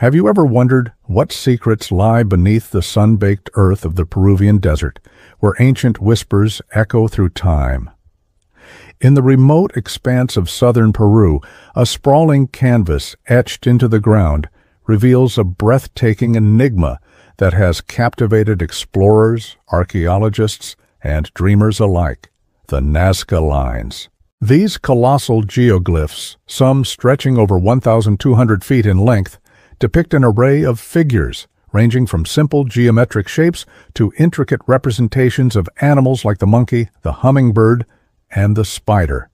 Have you ever wondered what secrets lie beneath the sun-baked earth of the Peruvian desert, where ancient whispers echo through time? In the remote expanse of southern Peru, a sprawling canvas etched into the ground reveals a breathtaking enigma that has captivated explorers, archaeologists, and dreamers alike: the Nazca Lines. These colossal geoglyphs, some stretching over 1,200 feet in length, depict an array of figures, ranging from simple geometric shapes to intricate representations of animals like the monkey, the hummingbird, and the spider.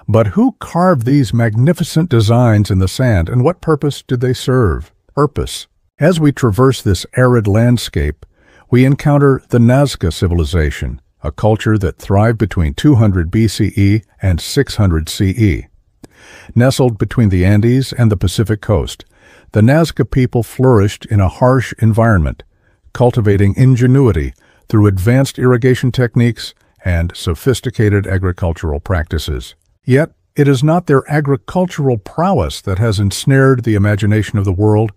But who carved these magnificent designs in the sand, and what purpose did they serve? As we traverse this arid landscape, we encounter the Nazca civilization, a culture that thrived between 200 BCE and 600 CE. Nestled between the Andes and the Pacific coast, the Nazca people flourished in a harsh environment, cultivating ingenuity through advanced irrigation techniques and sophisticated agricultural practices. Yet, it is not their agricultural prowess that has ensnared the imagination of the world.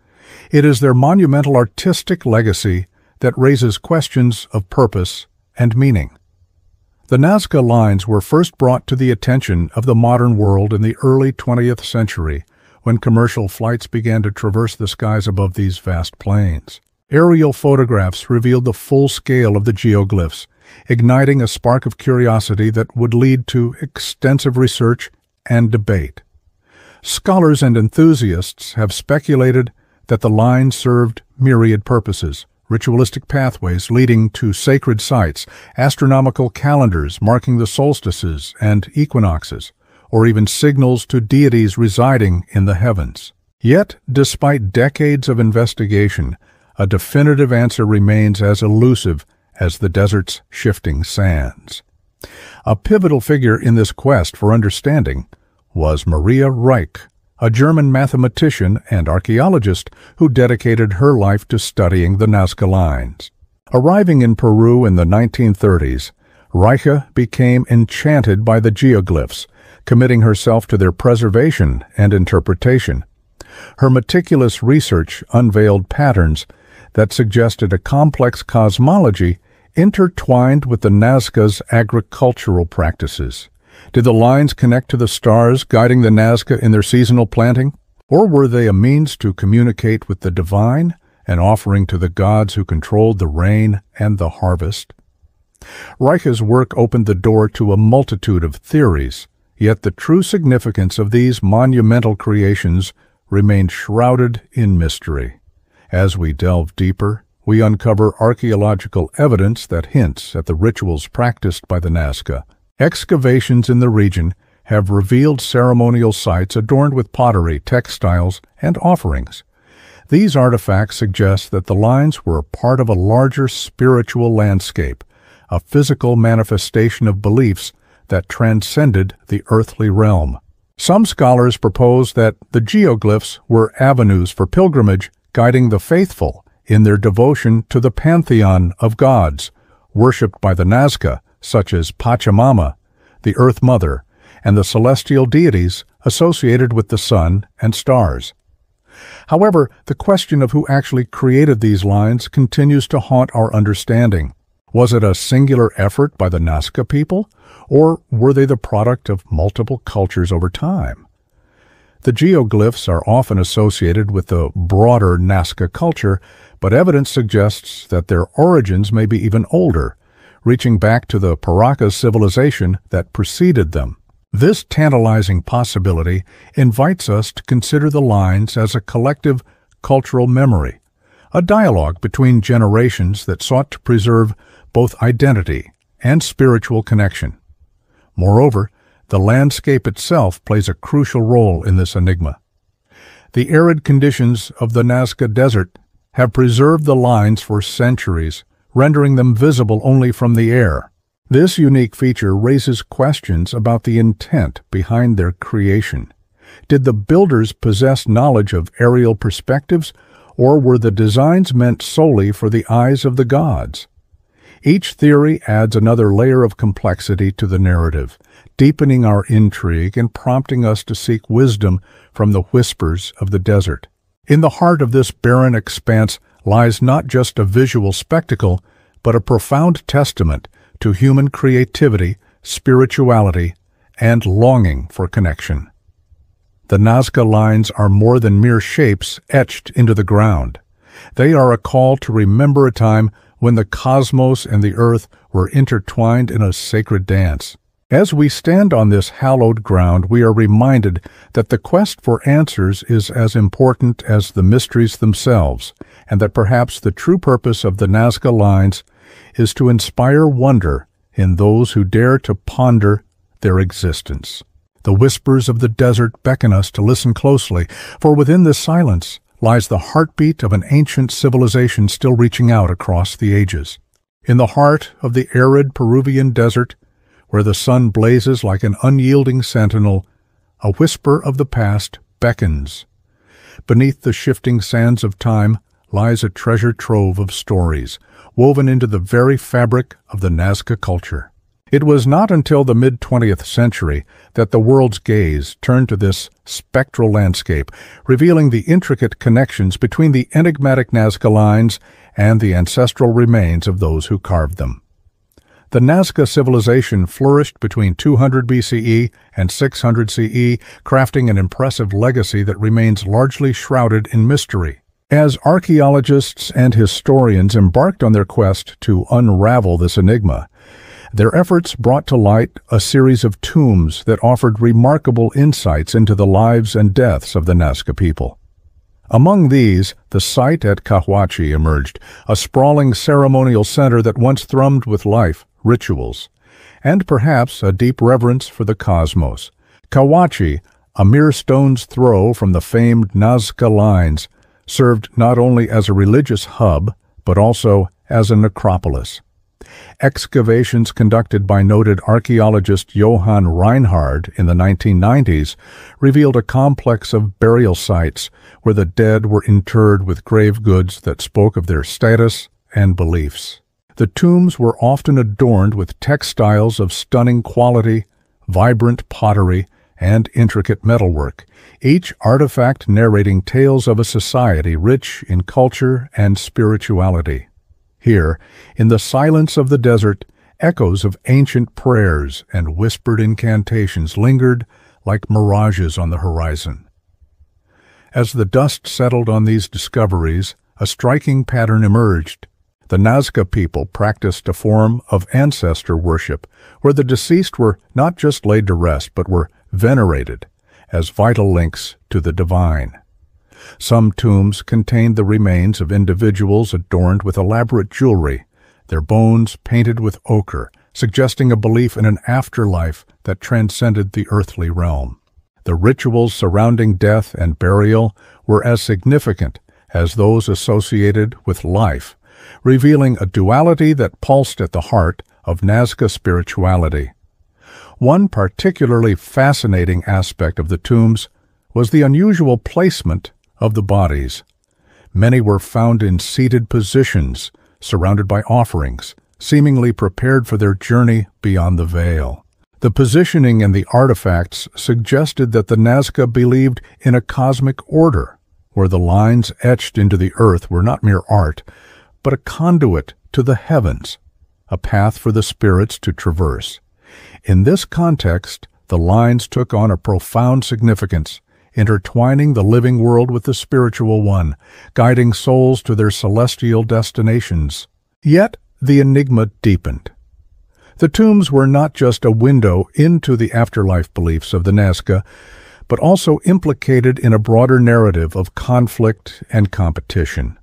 It is their monumental artistic legacy that raises questions of purpose and meaning. The Nazca Lines were first brought to the attention of the modern world in the early 20th century, when commercial flights began to traverse the skies above these vast plains. Aerial photographs revealed the full scale of the geoglyphs, igniting a spark of curiosity that would lead to extensive research and debate. Scholars and enthusiasts have speculated that the lines served myriad purposes: ritualistic pathways leading to sacred sites, astronomical calendars marking the solstices and equinoxes, or even signals to deities residing in the heavens. Yet, despite decades of investigation, a definitive answer remains as elusive as the desert's shifting sands. A pivotal figure in this quest for understanding was Maria Reich, a German mathematician and archaeologist who dedicated her life to studying the Nazca Lines. Arriving in Peru in the 1930s, Reich became enchanted by the geoglyphs, committing herself to their preservation and interpretation. Her meticulous research unveiled patterns that suggested a complex cosmology intertwined with the Nazca's agricultural practices. Did the lines connect to the stars guiding the Nazca in their seasonal planting? Or were they a means to communicate with the divine, an offering to the gods who controlled the rain and the harvest? Reich's work opened the door to a multitude of theories, yet the true significance of these monumental creations remained shrouded in mystery. As we delve deeper, we uncover archaeological evidence that hints at the rituals practiced by the Nazca. Excavations in the region have revealed ceremonial sites adorned with pottery, textiles, and offerings. These artifacts suggest that the lines were part of a larger spiritual landscape, a physical manifestation of beliefs that transcended the earthly realm. Some scholars propose that the geoglyphs were avenues for pilgrimage, guiding the faithful in their devotion to the pantheon of gods worshipped by the Nazca, such as Pachamama, the Earth Mother, and the celestial deities associated with the sun and stars. However, the question of who actually created these lines continues to haunt our understanding. Was it a singular effort by the Nazca people, or were they the product of multiple cultures over time? The geoglyphs are often associated with the broader Nazca culture, but evidence suggests that their origins may be even older, reaching back to the Paracas civilization that preceded them. This tantalizing possibility invites us to consider the lines as a collective cultural memory, a dialogue between generations that sought to preserve both identity and spiritual connection. Moreover, the landscape itself plays a crucial role in this enigma. The arid conditions of the Nazca Desert have preserved the lines for centuries, rendering them visible only from the air. This unique feature raises questions about the intent behind their creation. Did the builders possess knowledge of aerial perspectives, or were the designs meant solely for the eyes of the gods? Each theory adds another layer of complexity to the narrative, deepening our intrigue and prompting us to seek wisdom from the whispers of the desert. In the heart of this barren expanse lies not just a visual spectacle, but a profound testament to human creativity, spirituality, and longing for connection. The Nazca lines are more than mere shapes etched into the ground. They are a call to remember a time when the cosmos and the earth were intertwined in a sacred dance. As we stand on this hallowed ground, we are reminded that the quest for answers is as important as the mysteries themselves, and that perhaps the true purpose of the Nazca lines is to inspire wonder in those who dare to ponder their existence. The whispers of the desert beckon us to listen closely, for within this silence lies the heartbeat of an ancient civilization still reaching out across the ages. In the heart of the arid Peruvian desert, where the sun blazes like an unyielding sentinel, a whisper of the past beckons. Beneath the shifting sands of time lies a treasure trove of stories, woven into the very fabric of the Nazca culture. It was not until the mid-20th century that the world's gaze turned to this spectral landscape, revealing the intricate connections between the enigmatic Nazca lines and the ancestral remains of those who carved them. The Nazca civilization flourished between 200 BCE and 600 CE, crafting an impressive legacy that remains largely shrouded in mystery. As archaeologists and historians embarked on their quest to unravel this enigma, their efforts brought to light a series of tombs that offered remarkable insights into the lives and deaths of the Nazca people. Among these, the site at Cahuachi emerged, a sprawling ceremonial center that once thrummed with life, rituals, and perhaps a deep reverence for the cosmos. Cahuachi, a mere stone's throw from the famed Nazca lines, served not only as a religious hub, but also as a necropolis. Excavations conducted by noted archaeologist Johann Reinhard in the 1990s revealed a complex of burial sites where the dead were interred with grave goods that spoke of their status and beliefs. The tombs were often adorned with textiles of stunning quality, vibrant pottery, and intricate metalwork, each artifact narrating tales of a society rich in culture and spirituality. Here, in the silence of the desert, echoes of ancient prayers and whispered incantations lingered like mirages on the horizon. As the dust settled on these discoveries, a striking pattern emerged. The Nazca people practiced a form of ancestor worship, where the deceased were not just laid to rest, but were venerated as vital links to the divine. Some tombs contained the remains of individuals adorned with elaborate jewelry, their bones painted with ochre, suggesting a belief in an afterlife that transcended the earthly realm. The rituals surrounding death and burial were as significant as those associated with life, revealing a duality that pulsed at the heart of Nazca spirituality. One particularly fascinating aspect of the tombs was the unusual placement of the bodies. Many were found in seated positions, surrounded by offerings, seemingly prepared for their journey beyond the veil. The positioning and the artifacts suggested that the Nazca believed in a cosmic order, where the lines etched into the earth were not mere art, but a conduit to the heavens, a path for the spirits to traverse. In this context, the lines took on a profound significance, intertwining the living world with the spiritual one, guiding souls to their celestial destinations. Yet the enigma deepened. The tombs were not just a window into the afterlife beliefs of the Nazca, but also implicated in a broader narrative of conflict and competition.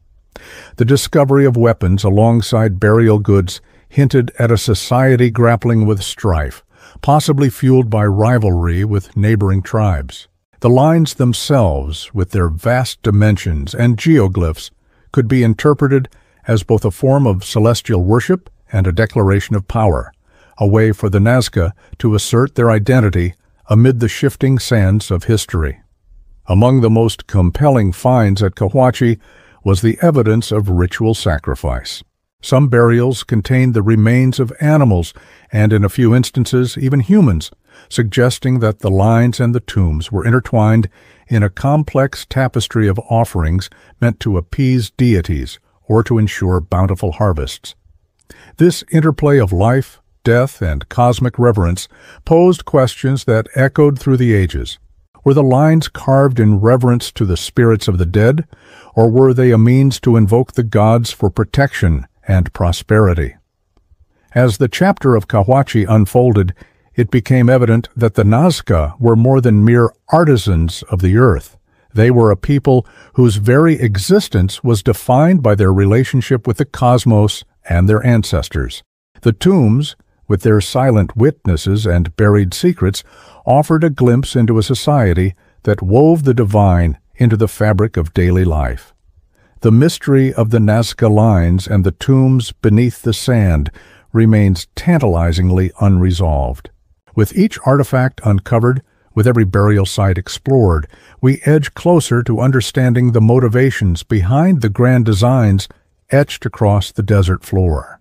The discovery of weapons alongside burial goods hinted at a society grappling with strife, possibly fueled by rivalry with neighboring tribes. The lines themselves, with their vast dimensions and geoglyphs, could be interpreted as both a form of celestial worship and a declaration of power, a way for the Nazca to assert their identity amid the shifting sands of history. Among the most compelling finds at Cahuachi was the evidence of ritual sacrifice. Some burials contained the remains of animals, and in a few instances even humans, suggesting that the lines and the tombs were intertwined in a complex tapestry of offerings meant to appease deities or to ensure bountiful harvests. This interplay of life, death, and cosmic reverence posed questions that echoed through the ages. Were the lines carved in reverence to the spirits of the dead, or were they a means to invoke the gods for protection and prosperity? As the chapter of Cahuachi unfolded, it became evident that the Nazca were more than mere artisans of the earth. They were a people whose very existence was defined by their relationship with the cosmos and their ancestors. The tombs, with their silent witnesses and buried secrets, offered a glimpse into a society that wove the divine into the fabric of daily life. The mystery of the Nazca lines and the tombs beneath the sand remains tantalizingly unresolved. With each artifact uncovered, with every burial site explored, we edge closer to understanding the motivations behind the grand designs etched across the desert floor.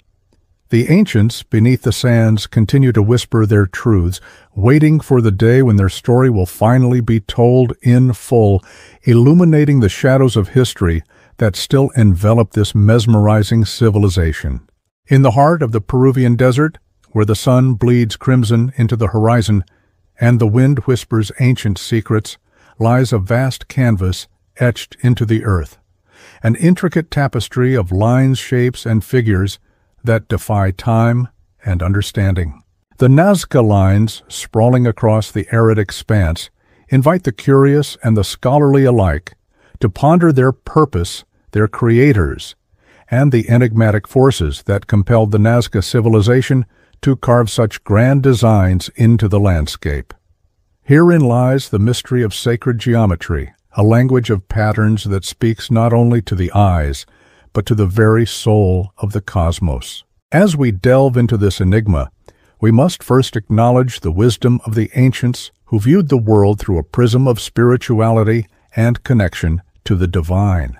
The ancients beneath the sands continue to whisper their truths, waiting for the day when their story will finally be told in full, illuminating the shadows of history that still envelop this mesmerizing civilization. In the heart of the Peruvian desert, where the sun bleeds crimson into the horizon and the wind whispers ancient secrets, lies a vast canvas etched into the earth, an intricate tapestry of lines, shapes, and figures that defy time and understanding. The Nazca lines, sprawling across the arid expanse, invite the curious and the scholarly alike to ponder their purpose, their creators, and the enigmatic forces that compelled the Nazca civilization to carve such grand designs into the landscape. Herein lies the mystery of sacred geometry, a language of patterns that speaks not only to the eyes, but to the very soul of the cosmos. As we delve into this enigma, we must first acknowledge the wisdom of the ancients who viewed the world through a prism of spirituality and connection to the divine.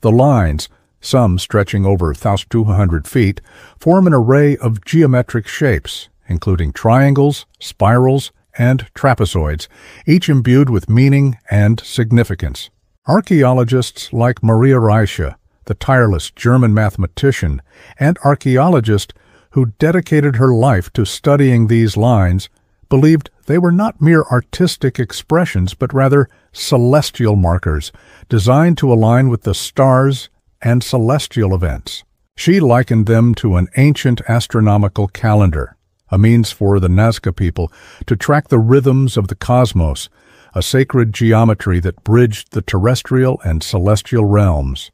The lines, some stretching over 1,200 feet, form an array of geometric shapes, including triangles, spirals, and trapezoids, each imbued with meaning and significance. Archaeologists like Maria Reiche, the tireless German mathematician and archaeologist who dedicated her life to studying these lines, believed they were not mere artistic expressions, but rather celestial markers designed to align with the stars and celestial events. She likened them to an ancient astronomical calendar, a means for the Nazca people to track the rhythms of the cosmos, a sacred geometry that bridged the terrestrial and celestial realms.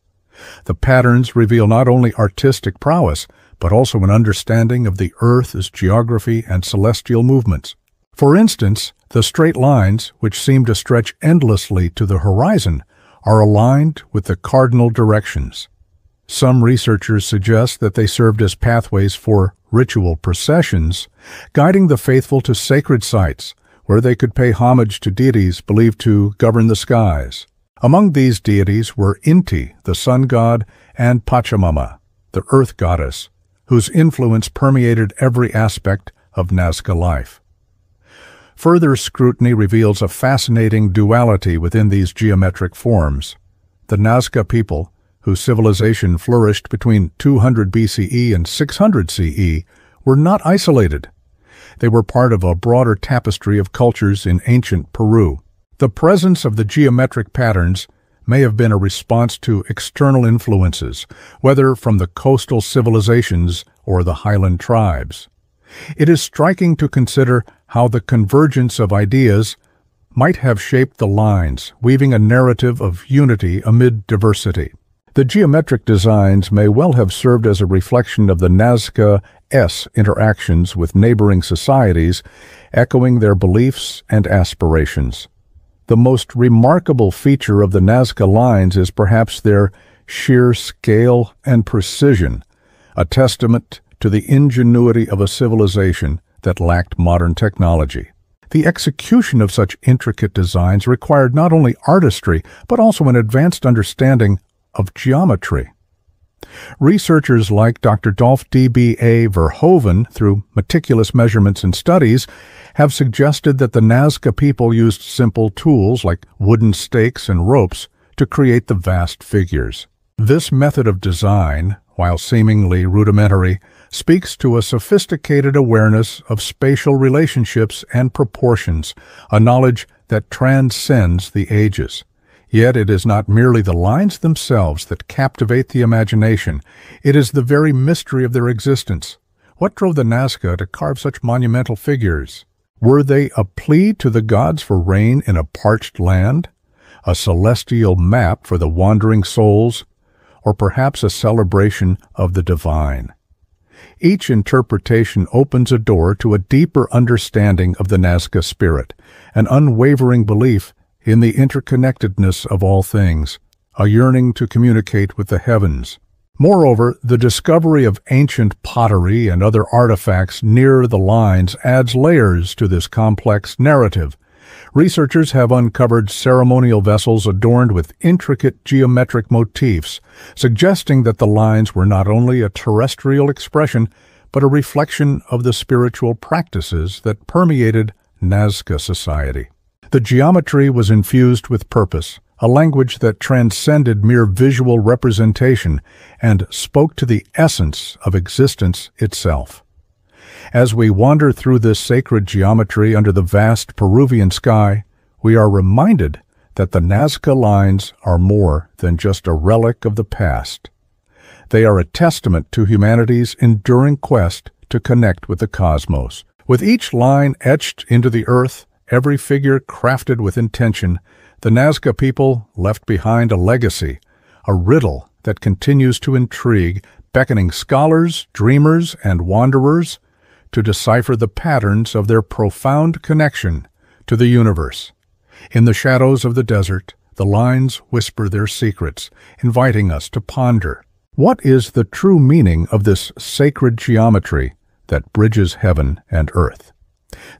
The patterns reveal not only artistic prowess, but also an understanding of the Earth's geography and celestial movements. For instance, the straight lines, which seem to stretch endlessly to the horizon, are aligned with the cardinal directions. Some researchers suggest that they served as pathways for ritual processions, guiding the faithful to sacred sites where they could pay homage to deities believed to govern the skies. Among these deities were Inti, the sun god, and Pachamama, the earth goddess, whose influence permeated every aspect of Nazca life. Further scrutiny reveals a fascinating duality within these geometric forms. The Nazca people, whose civilization flourished between 200 BCE and 600 CE, were not isolated. They were part of a broader tapestry of cultures in ancient Peru. The presence of the geometric patterns may have been a response to external influences, whether from the coastal civilizations or the highland tribes. It is striking to consider how the convergence of ideas might have shaped the lines, weaving a narrative of unity amid diversity. The geometric designs may well have served as a reflection of the Nazca's interactions with neighboring societies, echoing their beliefs and aspirations. The most remarkable feature of the Nazca lines is perhaps their sheer scale and precision, a testament to the ingenuity of a civilization that lacked modern technology. The execution of such intricate designs required not only artistry, but also an advanced understanding of geometry. Researchers like Dr. Dolph D.B.A. Verhoeven, through meticulous measurements and studies, have suggested that the Nazca people used simple tools like wooden stakes and ropes to create the vast figures. This method of design, while seemingly rudimentary, speaks to a sophisticated awareness of spatial relationships and proportions, a knowledge that transcends the ages. Yet it is not merely the lines themselves that captivate the imagination. It is the very mystery of their existence. What drove the Nazca to carve such monumental figures? Were they a plea to the gods for rain in a parched land? A celestial map for the wandering souls? Or perhaps a celebration of the divine? Each interpretation opens a door to a deeper understanding of the Nazca spirit, an unwavering belief in the interconnectedness of all things, a yearning to communicate with the heavens. Moreover, the discovery of ancient pottery and other artifacts near the lines adds layers to this complex narrative. Researchers have uncovered ceremonial vessels adorned with intricate geometric motifs, suggesting that the lines were not only a terrestrial expression, but a reflection of the spiritual practices that permeated Nazca society. The geometry was infused with purpose, a language that transcended mere visual representation and spoke to the essence of existence itself. As we wander through this sacred geometry under the vast Peruvian sky, we are reminded that the Nazca lines are more than just a relic of the past. They are a testament to humanity's enduring quest to connect with the cosmos. With each line etched into the earth, every figure crafted with intention, the Nazca people left behind a legacy, a riddle that continues to intrigue, beckoning scholars, dreamers, and wanderers to decipher the patterns of their profound connection to the universe. In the shadows of the desert, the lines whisper their secrets, inviting us to ponder. What is the true meaning of this sacred geometry that bridges heaven and earth?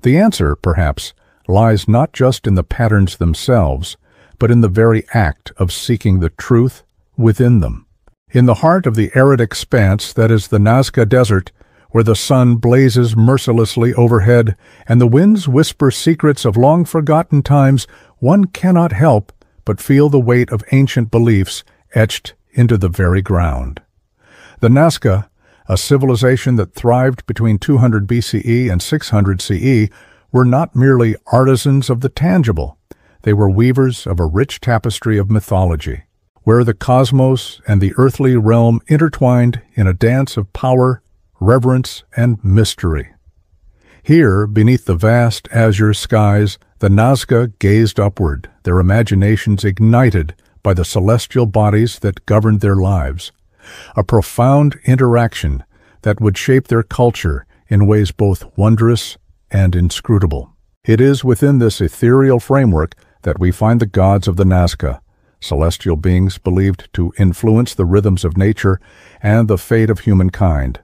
The answer, perhaps, lies not just in the patterns themselves, but in the very act of seeking the truth within them. In the heart of the arid expanse that is the Nazca Desert, where the sun blazes mercilessly overhead and the winds whisper secrets of long-forgotten times, one cannot help but feel the weight of ancient beliefs etched into the very ground. The Nazca, a civilization that thrived between 200 BCE and 600 CE, were not merely artisans of the tangible. They were weavers of a rich tapestry of mythology, where the cosmos and the earthly realm intertwined in a dance of power, reverence, and mystery. Here, beneath the vast azure skies, the Nazca gazed upward, their imaginations ignited by the celestial bodies that governed their lives, a profound interaction that would shape their culture in ways both wondrous and inscrutable. It is within this ethereal framework that we find the gods of the Nazca, celestial beings believed to influence the rhythms of nature and the fate of humankind.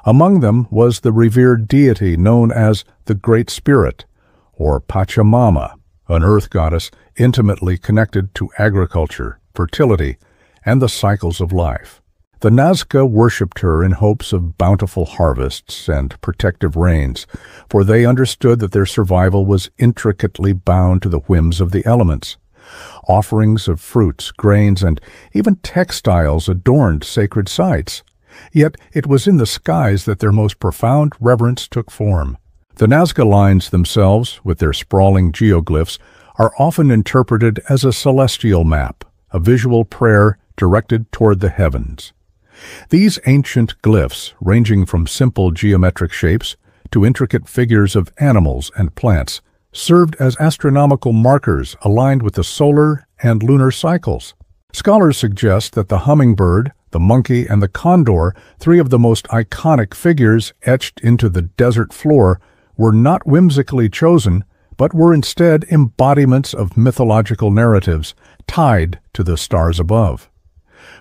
Among them was the revered deity known as the Great Spirit, or Pachamama, an earth goddess intimately connected to agriculture, fertility, and the cycles of life. The Nazca worshipped her in hopes of bountiful harvests and protective rains, for they understood that their survival was intricately bound to the whims of the elements. Offerings of fruits, grains, and even textiles adorned sacred sites. Yet it was in the skies that their most profound reverence took form. The Nazca lines themselves, with their sprawling geoglyphs, are often interpreted as a celestial map, a visual prayer directed toward the heavens. These ancient glyphs, ranging from simple geometric shapes to intricate figures of animals and plants, served as astronomical markers aligned with the solar and lunar cycles. Scholars suggest that the hummingbird, the monkey, and the condor, three of the most iconic figures etched into the desert floor, were not whimsically chosen, but were instead embodiments of mythological narratives tied to the stars above.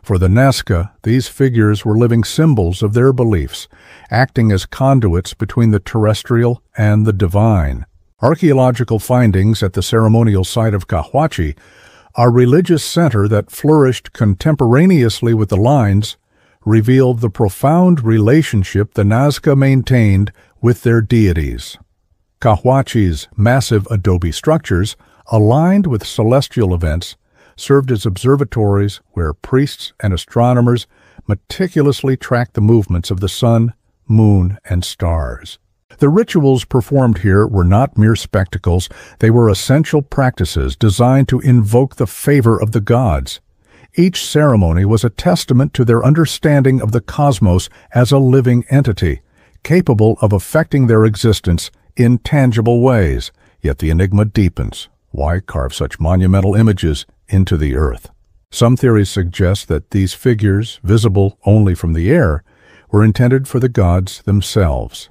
For the Nazca, these figures were living symbols of their beliefs, acting as conduits between the terrestrial and the divine. Archaeological findings at the ceremonial site of Cahuachi, a religious center that flourished contemporaneously with the lines, revealed the profound relationship the Nazca maintained with their deities. Cahuachi's massive adobe structures, aligned with celestial events, served as observatories where priests and astronomers meticulously tracked the movements of the sun, moon, and stars. The rituals performed here were not mere spectacles, they were essential practices designed to invoke the favor of the gods. Each ceremony was a testament to their understanding of the cosmos as a living entity, capable of affecting their existence in tangible ways. Yet the enigma deepens. Why carve such monumental images into the earth? Some theories suggest that these figures, visible only from the air, were intended for the gods themselves.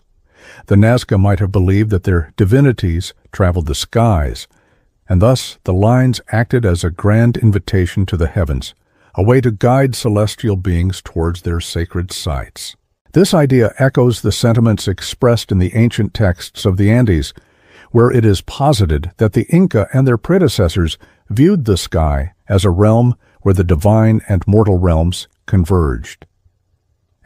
The Nazca might have believed that their divinities traveled the skies, and thus the lines acted as a grand invitation to the heavens, a way to guide celestial beings towards their sacred sites. This idea echoes the sentiments expressed in the ancient texts of the Andes, where it is posited that the Inca and their predecessors viewed the sky as a realm where the divine and mortal realms converged.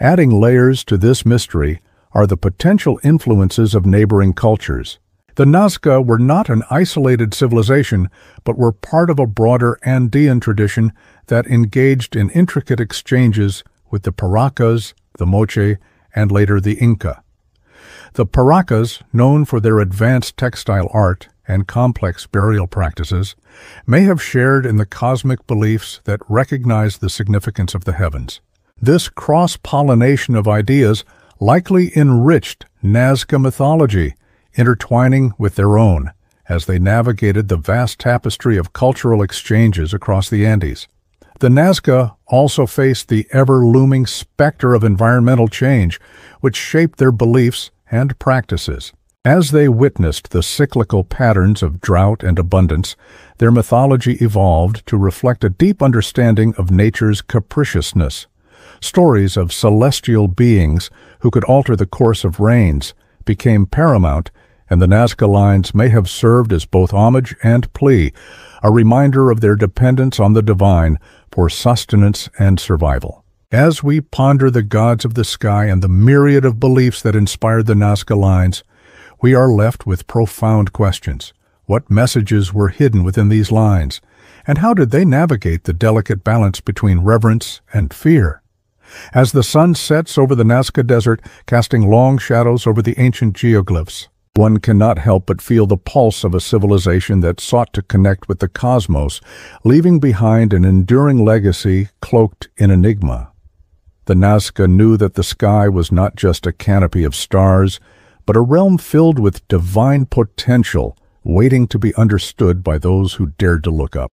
Adding layers to this mystery are the potential influences of neighboring cultures. The Nazca were not an isolated civilization, but were part of a broader Andean tradition that engaged in intricate exchanges with the Paracas, the Moche, and later the Inca. The Paracas, known for their advanced textile art and complex burial practices, may have shared in the cosmic beliefs that recognized the significance of the heavens. This cross-pollination of ideas likely enriched Nazca mythology, intertwining with their own, as they navigated the vast tapestry of cultural exchanges across the Andes. The Nazca also faced the ever-looming specter of environmental change, which shaped their beliefs and practices. As they witnessed the cyclical patterns of drought and abundance, their mythology evolved to reflect a deep understanding of nature's capriciousness. Stories of celestial beings who could alter the course of rains became paramount, and the Nazca lines may have served as both homage and plea, a reminder of their dependence on the divine for sustenance and survival. As we ponder the gods of the sky and the myriad of beliefs that inspired the Nazca lines, we are left with profound questions. What messages were hidden within these lines, and how did they navigate the delicate balance between reverence and fear? As the sun sets over the Nazca Desert, casting long shadows over the ancient geoglyphs, one cannot help but feel the pulse of a civilization that sought to connect with the cosmos, leaving behind an enduring legacy cloaked in enigma. The Nazca knew that the sky was not just a canopy of stars, but a realm filled with divine potential, waiting to be understood by those who dared to look up.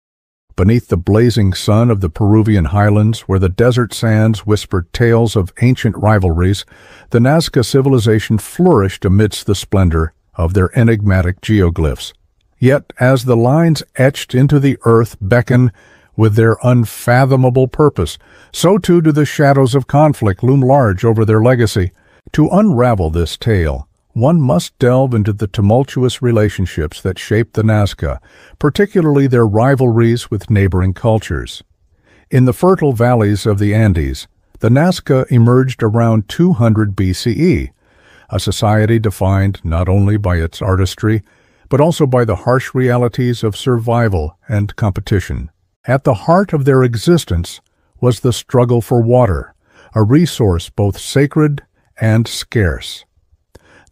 Beneath the blazing sun of the Peruvian highlands, where the desert sands whispered tales of ancient rivalries, the Nazca civilization flourished amidst the splendor of their enigmatic geoglyphs. Yet, as the lines etched into the earth beckon with their unfathomable purpose, so too do the shadows of conflict loom large over their legacy. To unravel this tale, one must delve into the tumultuous relationships that shaped the Nazca, particularly their rivalries with neighboring cultures. In the fertile valleys of the Andes, the Nazca emerged around 200 BCE, a society defined not only by its artistry, but also by the harsh realities of survival and competition. At the heart of their existence was the struggle for water, a resource both sacred and scarce.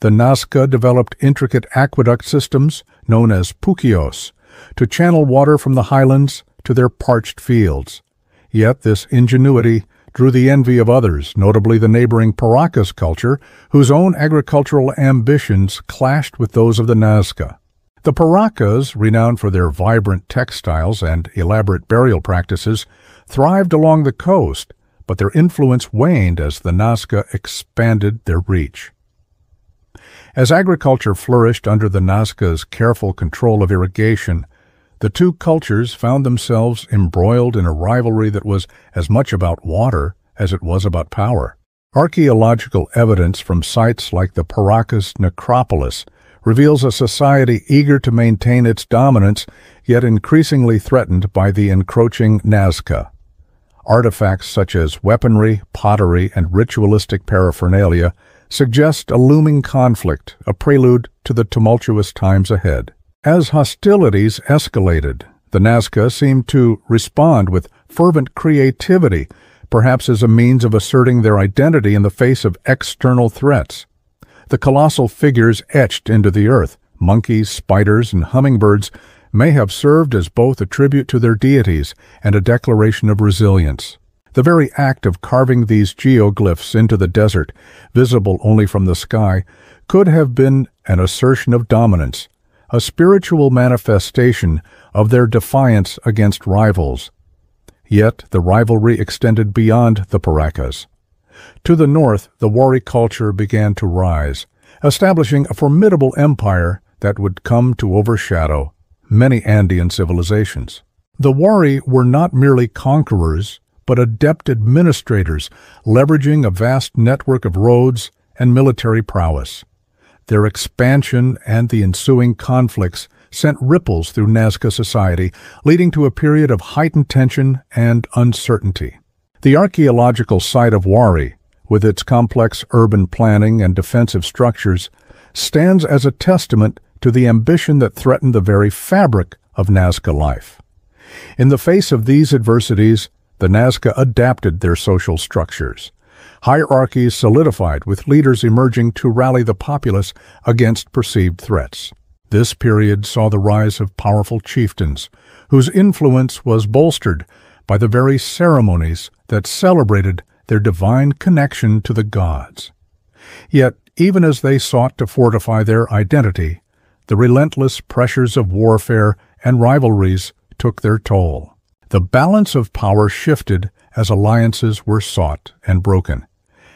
The Nazca developed intricate aqueduct systems, known as puquios, to channel water from the highlands to their parched fields. Yet this ingenuity drew the envy of others, notably the neighboring Paracas culture, whose own agricultural ambitions clashed with those of the Nazca. The Paracas, renowned for their vibrant textiles and elaborate burial practices, thrived along the coast, but their influence waned as the Nazca expanded their reach. As agriculture flourished under the Nazca's careful control of irrigation, the two cultures found themselves embroiled in a rivalry that was as much about water as it was about power. Archaeological evidence from sites like the Paracas necropolis reveals a society eager to maintain its dominance, yet increasingly threatened by the encroaching Nazca. Artifacts such as weaponry, pottery, and ritualistic paraphernalia suggest a looming conflict, a prelude to the tumultuous times ahead. As hostilities escalated, the Nazca seemed to respond with fervent creativity, perhaps as a means of asserting their identity in the face of external threats. The colossal figures etched into the earth, monkeys, spiders, and hummingbirds, may have served as both a tribute to their deities and a declaration of resilience. The very act of carving these geoglyphs into the desert, visible only from the sky, could have been an assertion of dominance, a spiritual manifestation of their defiance against rivals. Yet the rivalry extended beyond the Paracas. To the north, the Wari culture began to rise, establishing a formidable empire that would come to overshadow many Andean civilizations. The Wari were not merely conquerors, but adept administrators, leveraging a vast network of roads and military prowess. Their expansion and the ensuing conflicts sent ripples through Nazca society, leading to a period of heightened tension and uncertainty. The archaeological site of Wari, with its complex urban planning and defensive structures, stands as a testament to the ambition that threatened the very fabric of Nazca life. In the face of these adversities, the Nazca adapted their social structures. Hierarchies solidified, with leaders emerging to rally the populace against perceived threats. This period saw the rise of powerful chieftains, whose influence was bolstered by the very ceremonies that celebrated their divine connection to the gods. Yet, even as they sought to fortify their identity, the relentless pressures of warfare and rivalries took their toll. The balance of power shifted as alliances were sought and broken,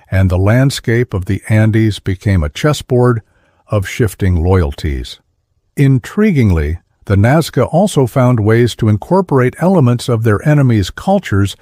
and the landscape of the Andes became a chessboard of shifting loyalties. Intriguingly, the Nazca also found ways to incorporate elements of their enemies' cultures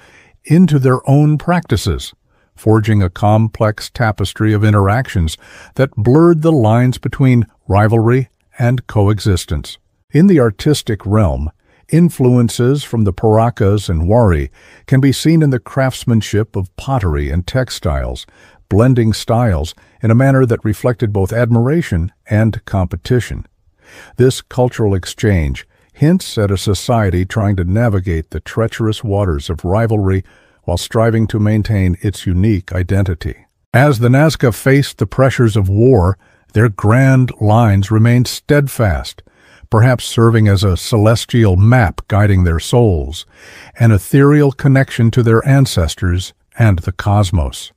into their own practices, forging a complex tapestry of interactions that blurred the lines between rivalry and coexistence. In the artistic realm, influences from the Paracas and Wari can be seen in the craftsmanship of pottery and textiles, blending styles in a manner that reflected both admiration and competition. This cultural exchange hints at a society trying to navigate the treacherous waters of rivalry while striving to maintain its unique identity. As the Nazca faced the pressures of war, their grand lines remained steadfast, perhaps serving as a celestial map guiding their souls, an ethereal connection to their ancestors and the cosmos.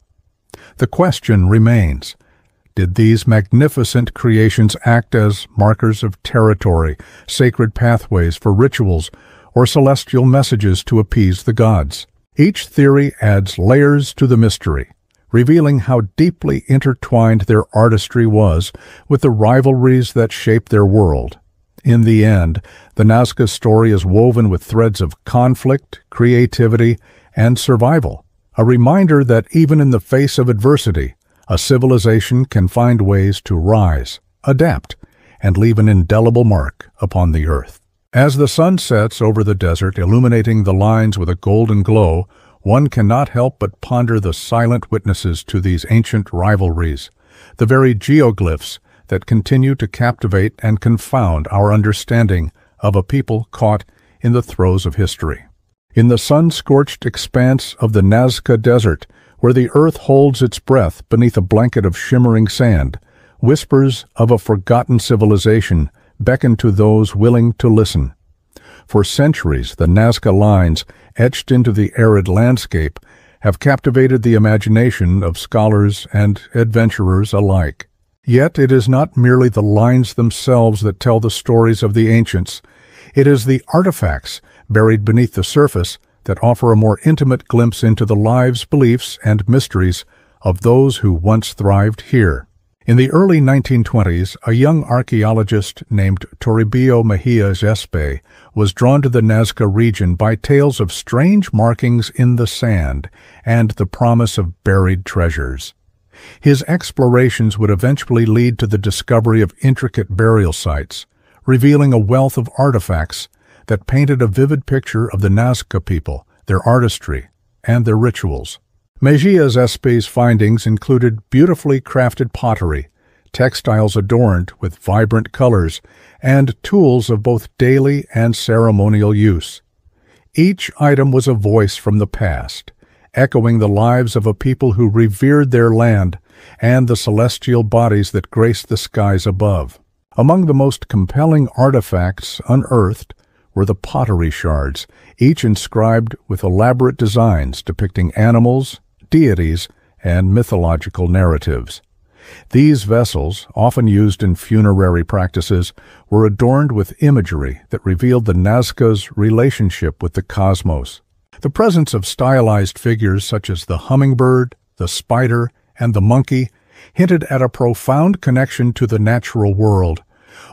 The question remains, did these magnificent creations act as markers of territory, sacred pathways for rituals, or celestial messages to appease the gods? Each theory adds layers to the mystery, revealing how deeply intertwined their artistry was with the rivalries that shaped their world. In the end, the Nazca story is woven with threads of conflict, creativity, and survival, a reminder that even in the face of adversity, a civilization can find ways to rise, adapt, and leave an indelible mark upon the earth. As the sun sets over the desert, illuminating the lines with a golden glow, one cannot help but ponder the silent witnesses to these ancient rivalries, the very geoglyphs that continue to captivate and confound our understanding of a people caught in the throes of history. In the sun-scorched expanse of the Nazca Desert, where the earth holds its breath beneath a blanket of shimmering sand, whispers of a forgotten civilization beckon to those willing to listen. For centuries, the Nazca lines, etched into the arid landscape, have captivated the imagination of scholars and adventurers alike. Yet it is not merely the lines themselves that tell the stories of the ancients. It is the artifacts buried beneath the surface that offer a more intimate glimpse into the lives, beliefs, and mysteries of those who once thrived here. In the early 1920s, a young archaeologist named Toribio Mejia Gespe was drawn to the Nazca region by tales of strange markings in the sand and the promise of buried treasures. His explorations would eventually lead to the discovery of intricate burial sites, revealing a wealth of artifacts that painted a vivid picture of the Nazca people, their artistry, and their rituals. Mejia's Espé's findings included beautifully crafted pottery, textiles adorned with vibrant colors, and tools of both daily and ceremonial use. Each item was a voice from the past, echoing the lives of a people who revered their land and the celestial bodies that graced the skies above. Among the most compelling artifacts unearthed were the pottery shards, each inscribed with elaborate designs depicting animals, deities, and mythological narratives. These vessels, often used in funerary practices, were adorned with imagery that revealed the Nazca's relationship with the cosmos. The presence of stylized figures such as the hummingbird, the spider, and the monkey hinted at a profound connection to the natural world,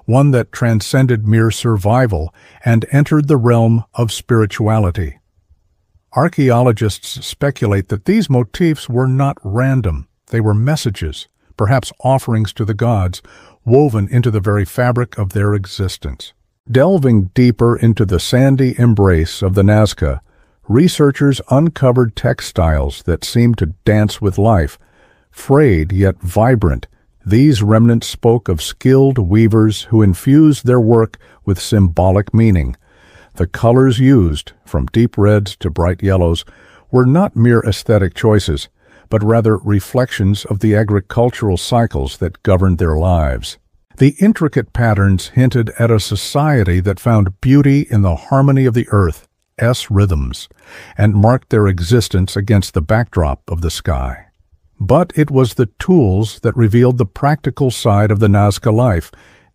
one that transcended mere survival and entered the realm of spirituality. Archaeologists speculate that these motifs were not random. They were messages, perhaps offerings to the gods, woven into the very fabric of their existence. Delving deeper into the sandy embrace of the Nazca, researchers uncovered textiles that seemed to dance with life. Frayed yet vibrant, these remnants spoke of skilled weavers who infused their work with symbolic meaning. The colors used, from deep reds to bright yellows, were not mere aesthetic choices, but rather reflections of the agricultural cycles that governed their lives. The intricate patterns hinted at a society that found beauty in the harmony of the earth's rhythms, and marked their existence against the backdrop of the sky. But it was the tools that revealed the practical side of the Nazca life,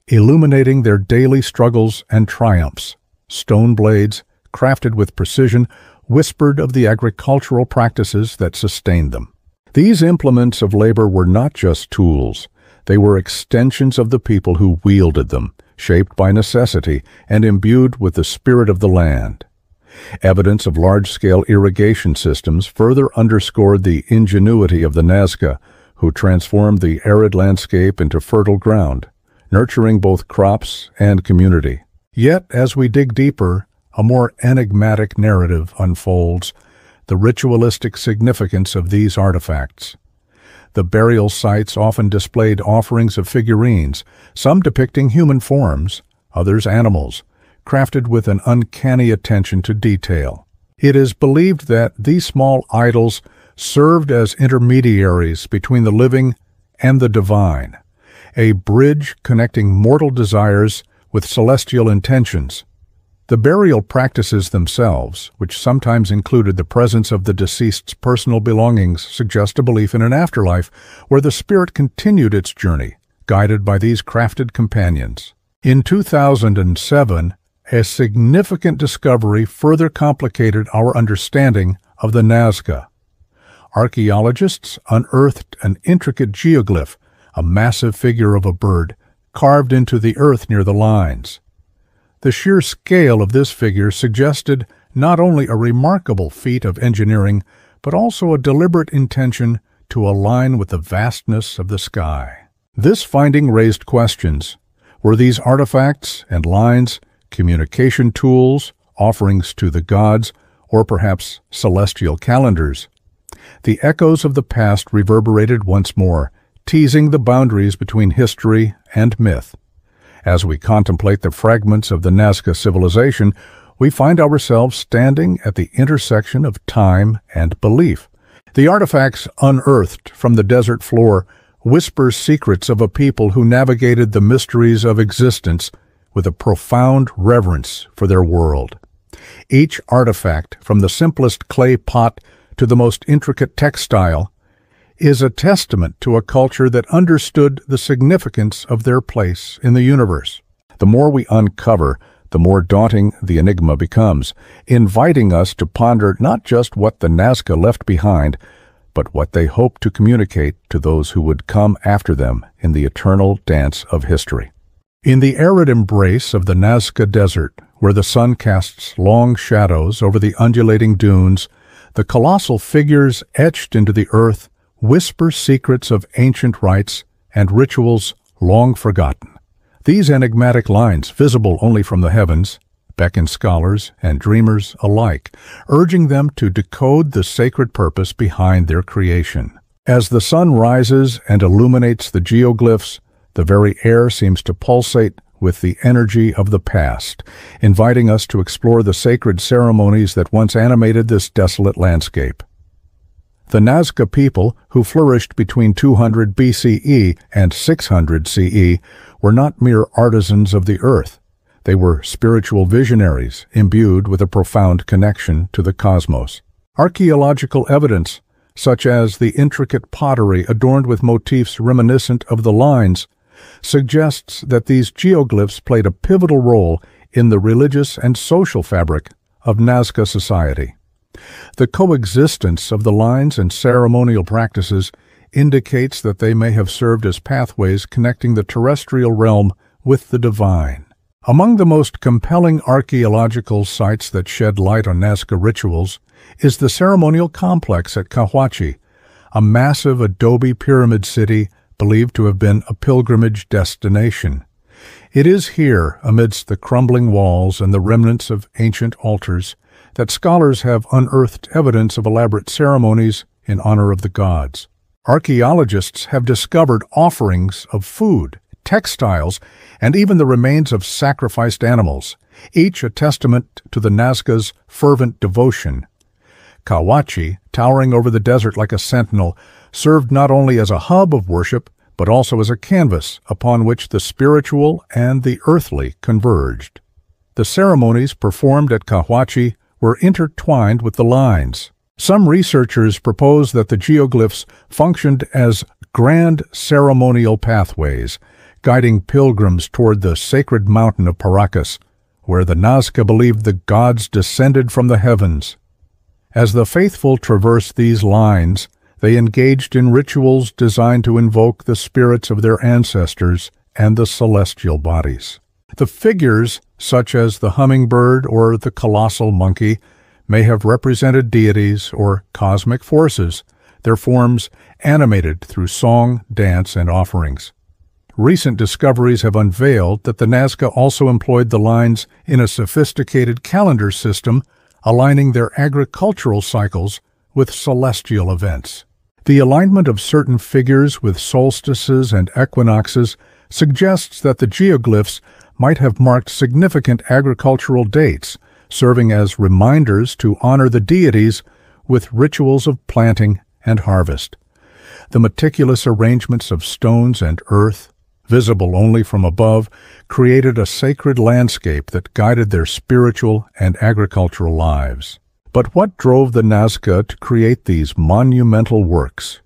illuminating their daily struggles and triumphs. Stone blades, crafted with precision, whispered of the agricultural practices that sustained them. These implements of labor were not just tools. They were extensions of the people who wielded them, shaped by necessity and imbued with the spirit of the land. Evidence of large-scale irrigation systems further underscored the ingenuity of the Nazca, who transformed the arid landscape into fertile ground, nurturing both crops and community. Yet, as we dig deeper, a more enigmatic narrative unfolds, the ritualistic significance of these artifacts. The burial sites often displayed offerings of figurines, some depicting human forms, others animals, crafted with an uncanny attention to detail. It is believed that these small idols served as intermediaries between the living and the divine, a bridge connecting mortal desires with celestial intentions. The burial practices themselves, which sometimes included the presence of the deceased's personal belongings, suggest a belief in an afterlife where the spirit continued its journey, guided by these crafted companions. In 2007, a significant discovery further complicated our understanding of the Nazca. Archaeologists unearthed an intricate geoglyph, a massive figure of a bird, carved into the earth near the lines. The sheer scale of this figure suggested not only a remarkable feat of engineering, but also a deliberate intention to align with the vastness of the sky. This finding raised questions. Were these artifacts and lines communication tools, offerings to the gods, or perhaps celestial calendars? The echoes of the past reverberated once more, teasing the boundaries between history and myth. As we contemplate the fragments of the Nazca civilization, we find ourselves standing at the intersection of time and belief. The artifacts unearthed from the desert floor whisper secrets of a people who navigated the mysteries of existence with a profound reverence for their world. Each artifact, from the simplest clay pot to the most intricate textile, is a testament to a culture that understood the significance of their place in the universe. The more we uncover, the more daunting the enigma becomes, inviting us to ponder not just what the Nazca left behind, but what they hope to communicate to those who would come after them in the eternal dance of history. In the arid embrace of the Nazca Desert, where the sun casts long shadows over the undulating dunes, the colossal figures etched into the earth whisper secrets of ancient rites and rituals long forgotten. These enigmatic lines, visible only from the heavens, beckon scholars and dreamers alike, urging them to decode the sacred purpose behind their creation. As the sun rises and illuminates the geoglyphs, the very air seems to pulsate with the energy of the past, inviting us to explore the sacred ceremonies that once animated this desolate landscape. The Nazca people, who flourished between 200 BCE and 600 CE, were not mere artisans of the earth. They were spiritual visionaries, imbued with a profound connection to the cosmos. Archaeological evidence, such as the intricate pottery adorned with motifs reminiscent of the lines, suggests that these geoglyphs played a pivotal role in the religious and social fabric of Nazca society. The coexistence of the lines and ceremonial practices indicates that they may have served as pathways connecting the terrestrial realm with the divine. Among the most compelling archaeological sites that shed light on Nazca rituals is the ceremonial complex at Cahuachi, a massive adobe pyramid city believed to have been a pilgrimage destination. It is here, amidst the crumbling walls and the remnants of ancient altars, that scholars have unearthed evidence of elaborate ceremonies in honor of the gods. Archaeologists have discovered offerings of food, textiles, and even the remains of sacrificed animals, each a testament to the Nazca's fervent devotion. Cahuachi, towering over the desert like a sentinel, served not only as a hub of worship, but also as a canvas upon which the spiritual and the earthly converged. The ceremonies performed at Cahuachi were intertwined with the lines. Some researchers propose that the geoglyphs functioned as grand ceremonial pathways, guiding pilgrims toward the sacred mountain of Paracas, where the Nazca believed the gods descended from the heavens. As the faithful traversed these lines, they engaged in rituals designed to invoke the spirits of their ancestors and the celestial bodies. The figures, such as the hummingbird or the colossal monkey, may have represented deities or cosmic forces, their forms animated through song, dance, and offerings. Recent discoveries have unveiled that the Nazca also employed the lines in a sophisticated calendar system, aligning their agricultural cycles with celestial events. The alignment of certain figures with solstices and equinoxes suggests that the geoglyphs might have marked significant agricultural dates, serving as reminders to honor the deities with rituals of planting and harvest. The meticulous arrangements of stones and earth, visible only from above, created a sacred landscape that guided their spiritual and agricultural lives. But what drove the Nazca to create these monumental works?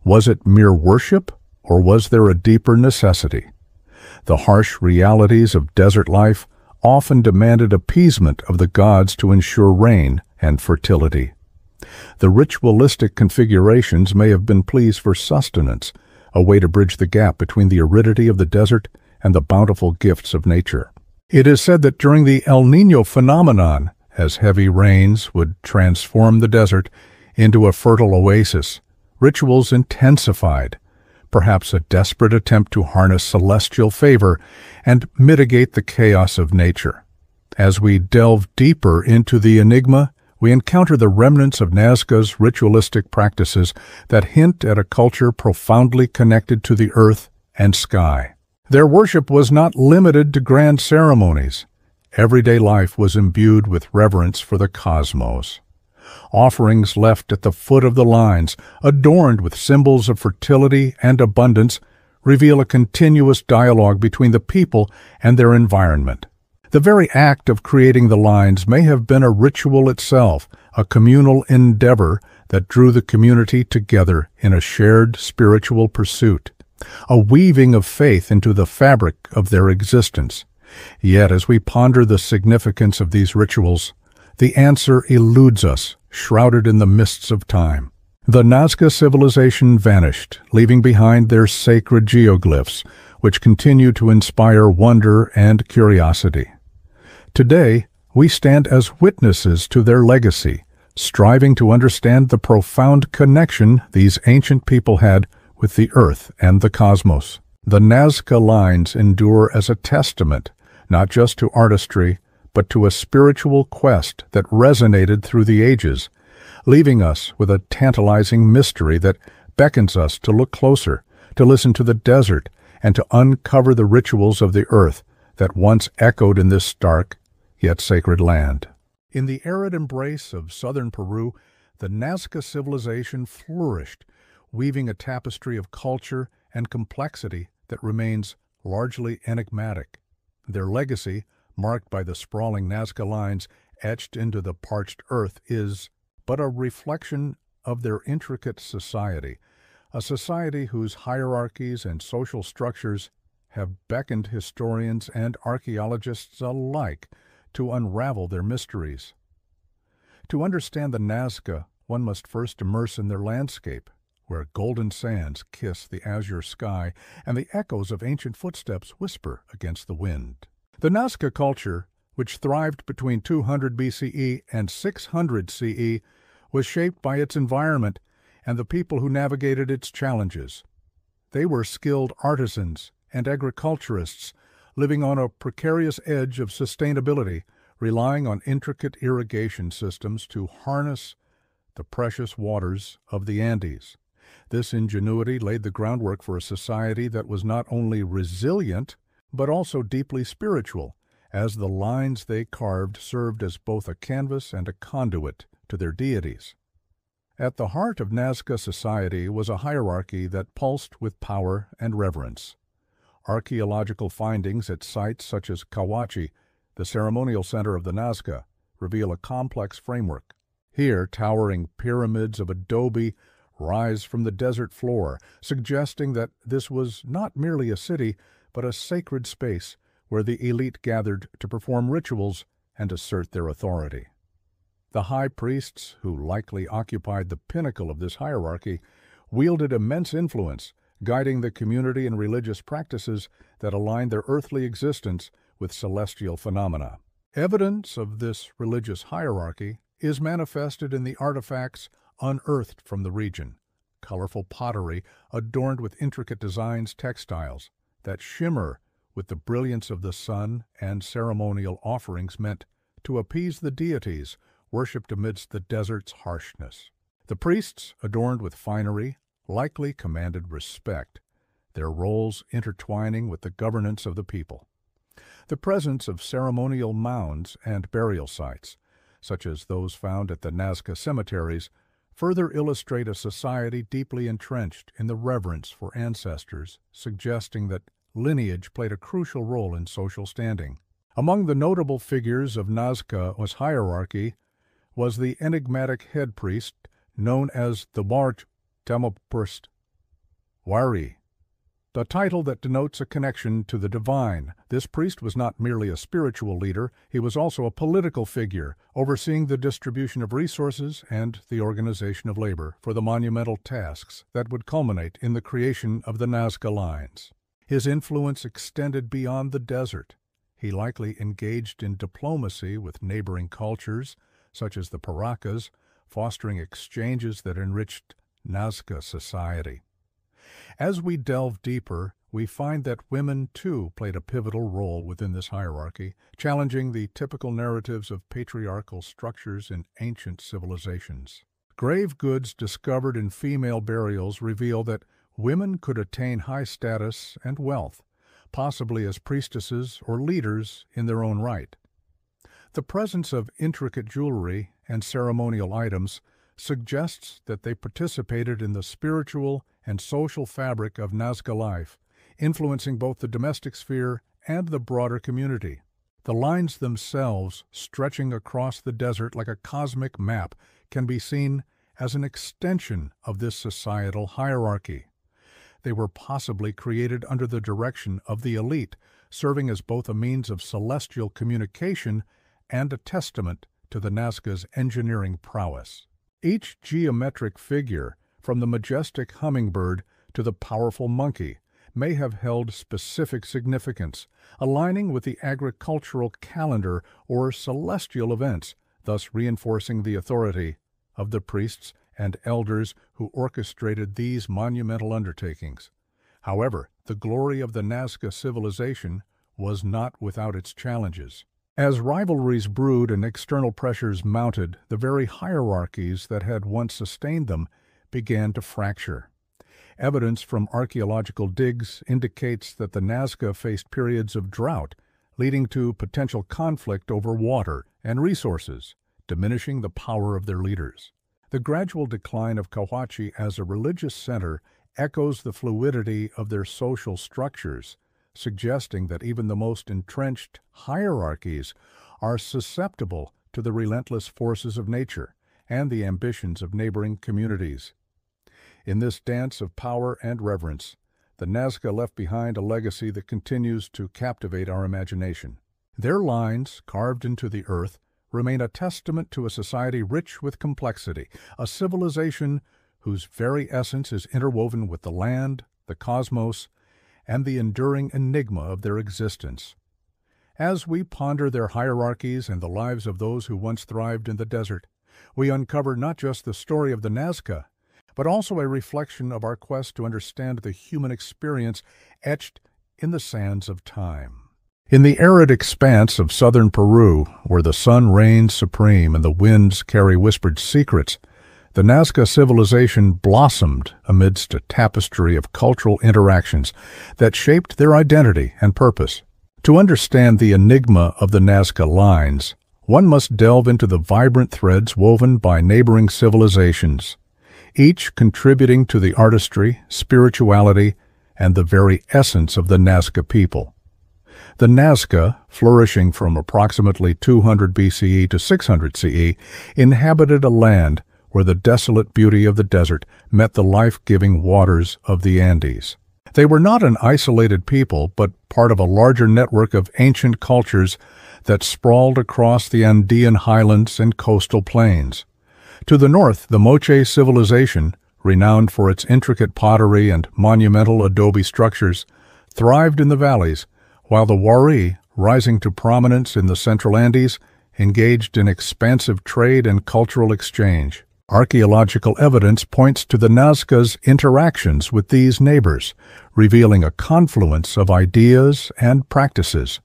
Was it mere worship, or was there a deeper necessity? The harsh realities of desert life often demanded appeasement of the gods to ensure rain and fertility. The ritualistic configurations may have been pleas for sustenance, a way to bridge the gap between the aridity of the desert and the bountiful gifts of nature. It is said that during the El Niño phenomenon, as heavy rains would transform the desert into a fertile oasis, rituals intensified, perhaps a desperate attempt to harness celestial favor and mitigate the chaos of nature. As we delve deeper into the enigma, we encounter the remnants of Nazca's ritualistic practices that hint at a culture profoundly connected to the earth and sky. Their worship was not limited to grand ceremonies. Everyday life was imbued with reverence for the cosmos. Offerings left at the foot of the lines, adorned with symbols of fertility and abundance, reveal a continuous dialogue between the people and their environment. The very act of creating the lines may have been a ritual itself, a communal endeavor that drew the community together in a shared spiritual pursuit, a weaving of faith into the fabric of their existence. Yet, as we ponder the significance of these rituals, the answer eludes us, shrouded in the mists of time. The Nazca civilization vanished, leaving behind their sacred geoglyphs, which continue to inspire wonder and curiosity. Today, we stand as witnesses to their legacy, striving to understand the profound connection these ancient people had with the earth and the cosmos. The Nazca lines endure as a testament, not just to artistry, but to a spiritual quest that resonated through the ages, leaving us with a tantalizing mystery that beckons us to look closer, to listen to the desert, and to uncover the rituals of the earth that once echoed in this stark yet sacred land. In the arid embrace of southern Peru, the Nazca civilization flourished, weaving a tapestry of culture and complexity that remains largely enigmatic. Their legacy, marked by the sprawling Nazca lines etched into the parched earth, is but a reflection of their intricate society, a society whose hierarchies and social structures have beckoned historians and archaeologists alike to unravel their mysteries. To understand the Nazca, one must first immerse in their landscape, where golden sands kiss the azure sky and the echoes of ancient footsteps whisper against the wind. The Nazca culture, which thrived between 200 BCE and 600 CE, was shaped by its environment and the people who navigated its challenges. They were skilled artisans and agriculturists living on a precarious edge of sustainability, relying on intricate irrigation systems to harness the precious waters of the Andes. This ingenuity laid the groundwork for a society that was not only resilient, but also deeply spiritual, as the lines they carved served as both a canvas and a conduit to their deities. At the heart of Nazca society was a hierarchy that pulsed with power and reverence. Archaeological findings at sites such as Kawachi, the ceremonial center of the Nazca, reveal a complex framework. Here, towering pyramids of adobe rise from the desert floor, suggesting that this was not merely a city, but a sacred space where the elite gathered to perform rituals and assert their authority. The high priests, who likely occupied the pinnacle of this hierarchy, wielded immense influence, guiding the community in religious practices that aligned their earthly existence with celestial phenomena. Evidence of this religious hierarchy is manifested in the artifacts unearthed from the region, colorful pottery adorned with intricate designs, textiles that shimmer with the brilliance of the sun, and ceremonial offerings meant to appease the deities worshipped amidst the desert's harshness. The priests, adorned with finery, likely commanded respect, their roles intertwining with the governance of the people. The presence of ceremonial mounds and burial sites, such as those found at the Nazca cemeteries, further illustrate a society deeply entrenched in the reverence for ancestors, suggesting that lineage played a crucial role in social standing. Among the notable figures of Nazca's hierarchy was the enigmatic head priest known as the Marj Tamopurst Wari, the title that denotes a connection to the divine. This priest was not merely a spiritual leader, he was also a political figure, overseeing the distribution of resources and the organization of labor for the monumental tasks that would culminate in the creation of the Nazca lines. His influence extended beyond the desert. He likely engaged in diplomacy with neighboring cultures, such as the Paracas, fostering exchanges that enriched Nazca society. As we delve deeper, we find that women, too, played a pivotal role within this hierarchy, challenging the typical narratives of patriarchal structures in ancient civilizations. Grave goods discovered in female burials reveal that women could attain high status and wealth, possibly as priestesses or leaders in their own right. The presence of intricate jewelry and ceremonial items suggests that they participated in the spiritual and social fabric of Nazca life, influencing both the domestic sphere and the broader community. The lines themselves, stretching across the desert like a cosmic map, can be seen as an extension of this societal hierarchy. They were possibly created under the direction of the elite, serving as both a means of celestial communication and a testament to the Nazca's engineering prowess. Each geometric figure, from the majestic hummingbird to the powerful monkey, may have held specific significance, aligning with the agricultural calendar or celestial events, thus reinforcing the authority of the priests and elders who orchestrated these monumental undertakings. However, the glory of the Nazca civilization was not without its challenges. As rivalries brewed and external pressures mounted, the very hierarchies that had once sustained them began to fracture. Evidence from archaeological digs indicates that the Nazca faced periods of drought, leading to potential conflict over water and resources, diminishing the power of their leaders. The gradual decline of Kawachi as a religious center echoes the fluidity of their social structures, suggesting that even the most entrenched hierarchies are susceptible to the relentless forces of nature and the ambitions of neighboring communities. In this dance of power and reverence, the Nazca left behind a legacy that continues to captivate our imagination. Their lines, carved into the earth, remain a testament to a society rich with complexity, a civilization whose very essence is interwoven with the land, the cosmos, and the enduring enigma of their existence. As we ponder their hierarchies and the lives of those who once thrived in the desert, we uncover not just the story of the Nazca, but also a reflection of our quest to understand the human experience etched in the sands of time. In the arid expanse of southern Peru, where the sun reigns supreme and the winds carry whispered secrets, the Nazca civilization blossomed amidst a tapestry of cultural interactions that shaped their identity and purpose. To understand the enigma of the Nazca lines, one must delve into the vibrant threads woven by neighboring civilizations, each contributing to the artistry, spirituality, and the very essence of the Nazca people. The Nazca, flourishing from approximately 200 BCE to 600 CE, inhabited a land where the desolate beauty of the desert met the life-giving waters of the Andes. They were not an isolated people, but part of a larger network of ancient cultures that sprawled across the Andean highlands and coastal plains. To the north, the Moche civilization, renowned for its intricate pottery and monumental adobe structures, thrived in the valleys, while the Wari, rising to prominence in the central Andes, engaged in expansive trade and cultural exchange. Archaeological evidence points to the Nazca's interactions with these neighbors, revealing a confluence of ideas and practices.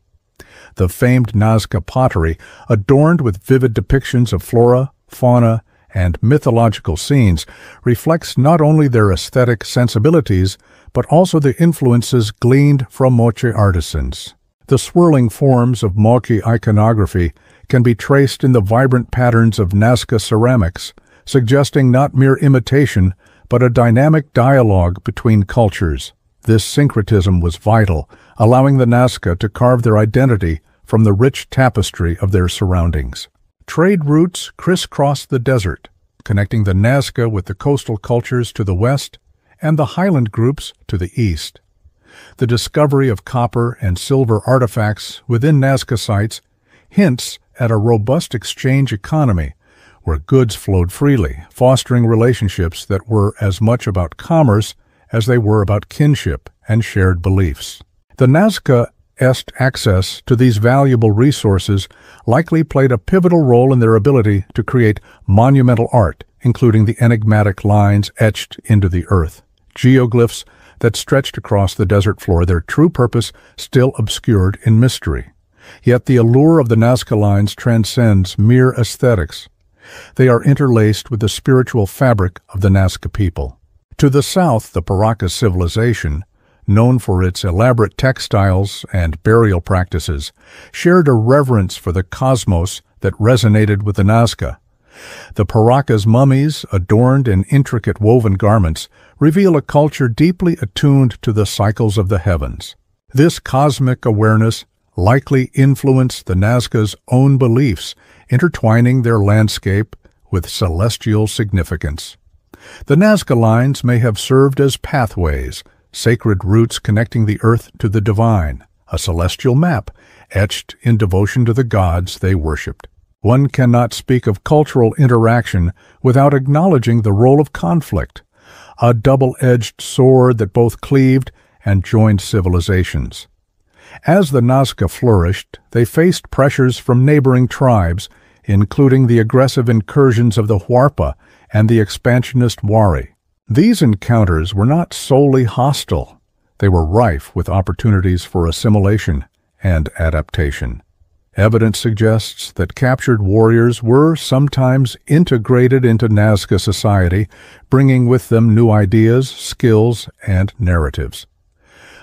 The famed Nazca pottery, adorned with vivid depictions of flora, fauna, and mythological scenes, reflects not only their aesthetic sensibilities, but also the influences gleaned from Moche artisans. The swirling forms of Moche iconography can be traced in the vibrant patterns of Nazca ceramics, suggesting not mere imitation, but a dynamic dialogue between cultures. This syncretism was vital, allowing the Nazca to carve their identity from the rich tapestry of their surroundings. Trade routes crisscrossed the desert, connecting the Nazca with the coastal cultures to the west and the highland groups to the east. The discovery of copper and silver artifacts within Nazca sites hints at a robust exchange economy where goods flowed freely, fostering relationships that were as much about commerce as they were about kinship and shared beliefs. The Nazca's access to these valuable resources likely played a pivotal role in their ability to create monumental art, including the enigmatic lines etched into the earth, geoglyphs that stretched across the desert floor, their true purpose still obscured in mystery. Yet the allure of the Nazca lines transcends mere aesthetics. They are interlaced with the spiritual fabric of the Nazca people. To the south, the Paracas civilization, known for its elaborate textiles and burial practices, shared a reverence for the cosmos that resonated with the Nazca. The Paracas mummies, adorned in intricate woven garments, reveal a culture deeply attuned to the cycles of the heavens. This cosmic awareness likely influenced the Nazca's own beliefs, intertwining their landscape with celestial significance. The Nazca lines may have served as pathways, sacred routes connecting the earth to the divine, a celestial map etched in devotion to the gods they worshipped. One cannot speak of cultural interaction without acknowledging the role of conflict, a double-edged sword that both cleaved and joined civilizations. As the Nazca flourished, they faced pressures from neighboring tribes, including the aggressive incursions of the Huarpa and the expansionist Wari. These encounters were not solely hostile. They were rife with opportunities for assimilation and adaptation. Evidence suggests that captured warriors were sometimes integrated into Nazca society, bringing with them new ideas, skills, and narratives.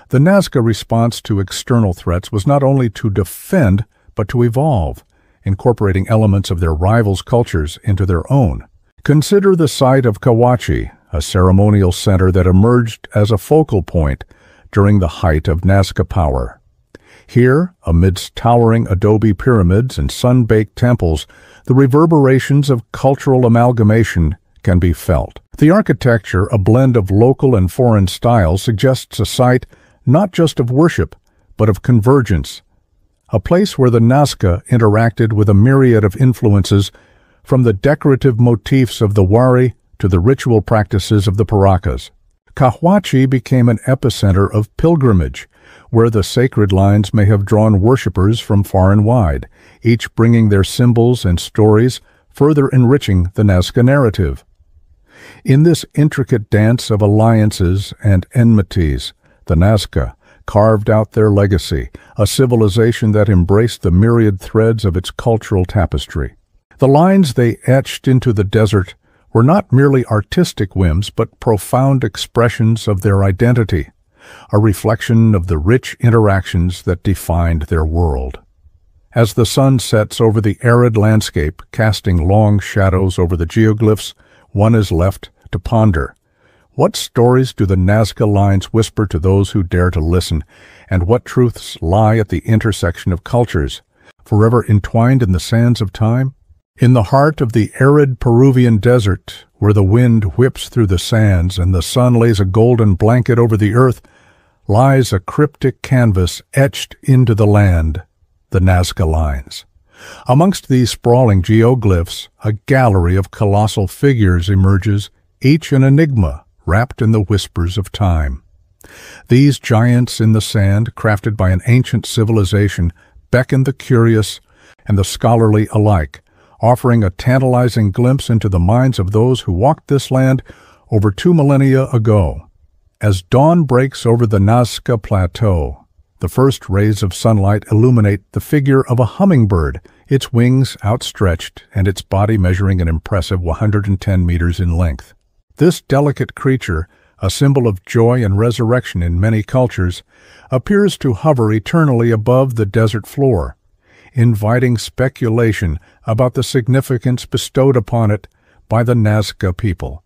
The Nazca response to external threats was not only to defend, but to evolve, incorporating elements of their rivals' cultures into their own. Consider the site of Kawachi, a ceremonial center that emerged as a focal point during the height of Nazca power. Here, amidst towering adobe pyramids and sun-baked temples, the reverberations of cultural amalgamation can be felt. The architecture, a blend of local and foreign styles, suggests a site not just of worship, but of convergence, a place where the Nazca interacted with a myriad of influences, from the decorative motifs of the wari to the ritual practices of the Paracas. Kawachi became an epicenter of pilgrimage, where the sacred lines may have drawn worshippers from far and wide, each bringing their symbols and stories, further enriching the Nazca narrative. In this intricate dance of alliances and enmities, the Nazca carved out their legacy, a civilization that embraced the myriad threads of its cultural tapestry. The lines they etched into the desert were not merely artistic whims, but profound expressions of their identity, a reflection of the rich interactions that defined their world. As the sun sets over the arid landscape, casting long shadows over the geoglyphs, one is left to ponder. What stories do the Nazca lines whisper to those who dare to listen, and what truths lie at the intersection of cultures, forever entwined in the sands of time? In the heart of the arid Peruvian desert, where the wind whips through the sands and the sun lays a golden blanket over the earth, lies a cryptic canvas etched into the land, the Nazca lines. Amongst these sprawling geoglyphs, a gallery of colossal figures emerges, each an enigma wrapped in the whispers of time. These giants in the sand, crafted by an ancient civilization, beckon the curious and the scholarly alike, offering a tantalizing glimpse into the minds of those who walked this land over 2 millennia ago. As dawn breaks over the Nazca Plateau, the first rays of sunlight illuminate the figure of a hummingbird, its wings outstretched and its body measuring an impressive 110 meters in length. This delicate creature, a symbol of joy and resurrection in many cultures, appears to hover eternally above the desert floor, inviting speculation about the significance bestowed upon it by the Nazca people.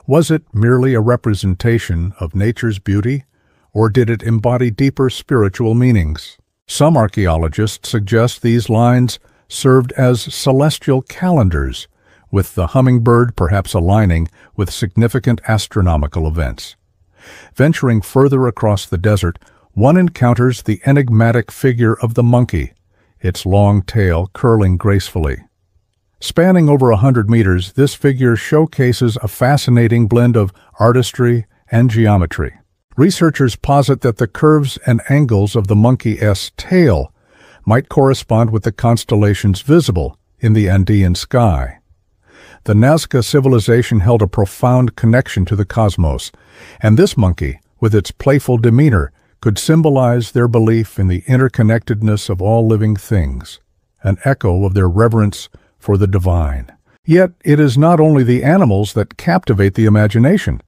Was it merely a representation of nature's beauty, or did it embody deeper spiritual meanings? Some archaeologists suggest these lines served as celestial calendars, with the hummingbird perhaps aligning with significant astronomical events. Venturing further across the desert, one encounters the enigmatic figure of the monkey, its long tail curling gracefully. Spanning over 100 meters, this figure showcases a fascinating blend of artistry and geometry. Researchers posit that the curves and angles of the monkey's tail might correspond with the constellations visible in the Andean sky. The Nazca civilization held a profound connection to the cosmos, and this monkey, with its playful demeanor, could symbolize their belief in the interconnectedness of all living things, an echo of their reverence for the divine. Yet it is not only the animals that captivate the imagination.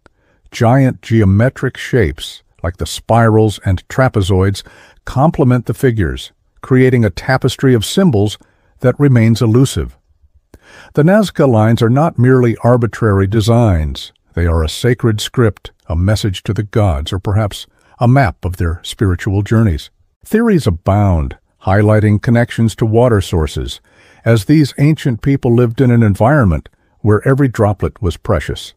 Giant geometric shapes, like the spirals and trapezoids, complement the figures, creating a tapestry of symbols that remains elusive. The Nazca lines are not merely arbitrary designs. They are a sacred script, a message to the gods, or perhaps a map of their spiritual journeys. Theories abound, highlighting connections to water sources, as these ancient people lived in an environment where every droplet was precious.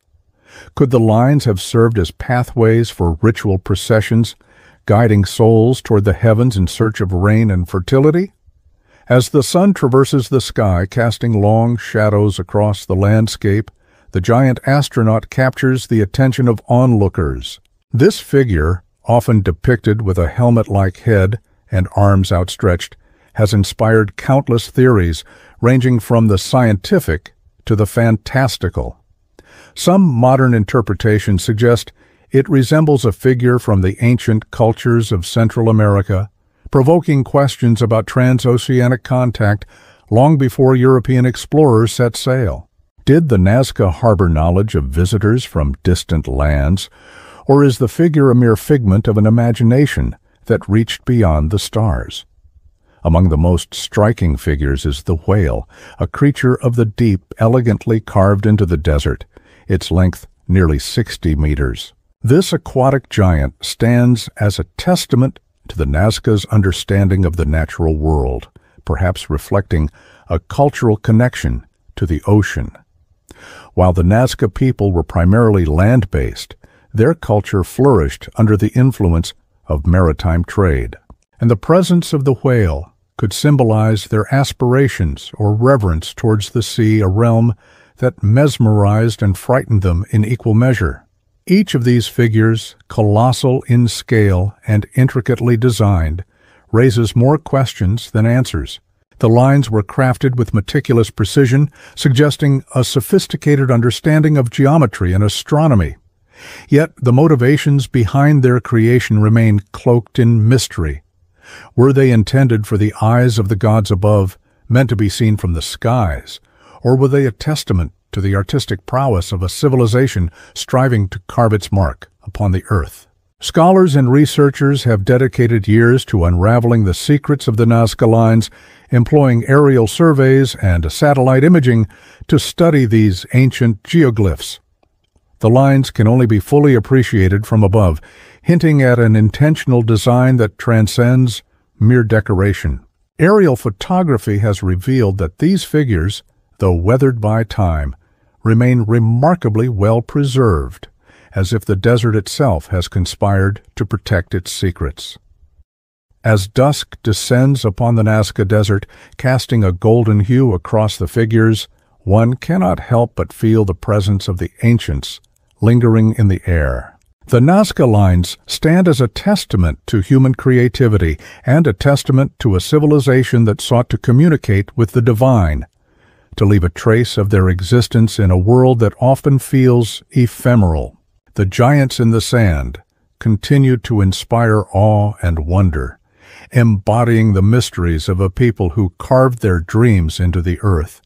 Could the lines have served as pathways for ritual processions, guiding souls toward the heavens in search of rain and fertility? As the sun traverses the sky, casting long shadows across the landscape, the giant astronaut captures the attention of onlookers. This figure, often depicted with a helmet-like head and arms outstretched, has inspired countless theories, ranging from the scientific to the fantastical. Some modern interpretations suggest it resembles a figure from the ancient cultures of Central America, provoking questions about transoceanic contact long before European explorers set sail. Did the Nazca harbor knowledge of visitors from distant lands, or is the figure a mere figment of an imagination that reached beyond the stars? Among the most striking figures is the whale, a creature of the deep elegantly carved into the desert, its length nearly 60 meters. This aquatic giant stands as a testament to the Nazca's understanding of the natural world, perhaps reflecting a cultural connection to the ocean. While the Nazca people were primarily land-based, their culture flourished under the influence of maritime trade, and the presence of the whale could symbolize their aspirations or reverence towards the sea, a realm that mesmerized and frightened them in equal measure. Each of these figures, colossal in scale and intricately designed, raises more questions than answers. The lines were crafted with meticulous precision, suggesting a sophisticated understanding of geometry and astronomy. Yet the motivations behind their creation remain cloaked in mystery. Were they intended for the eyes of the gods above, meant to be seen from the skies, or were they a testament to the artistic prowess of a civilization striving to carve its mark upon the earth? Scholars and researchers have dedicated years to unraveling the secrets of the Nazca lines, employing aerial surveys and satellite imaging to study these ancient geoglyphs. The lines can only be fully appreciated from above, hinting at an intentional design that transcends mere decoration. Aerial photography has revealed that these figures, though weathered by time, remain remarkably well preserved, as if the desert itself has conspired to protect its secrets. As dusk descends upon the Nazca Desert, casting a golden hue across the figures, one cannot help but feel the presence of the ancients lingering in the air. The Nazca lines stand as a testament to human creativity and a testament to a civilization that sought to communicate with the divine, to leave a trace of their existence in a world that often feels ephemeral. The giants in the sand continue to inspire awe and wonder, embodying the mysteries of a people who carved their dreams into the earth,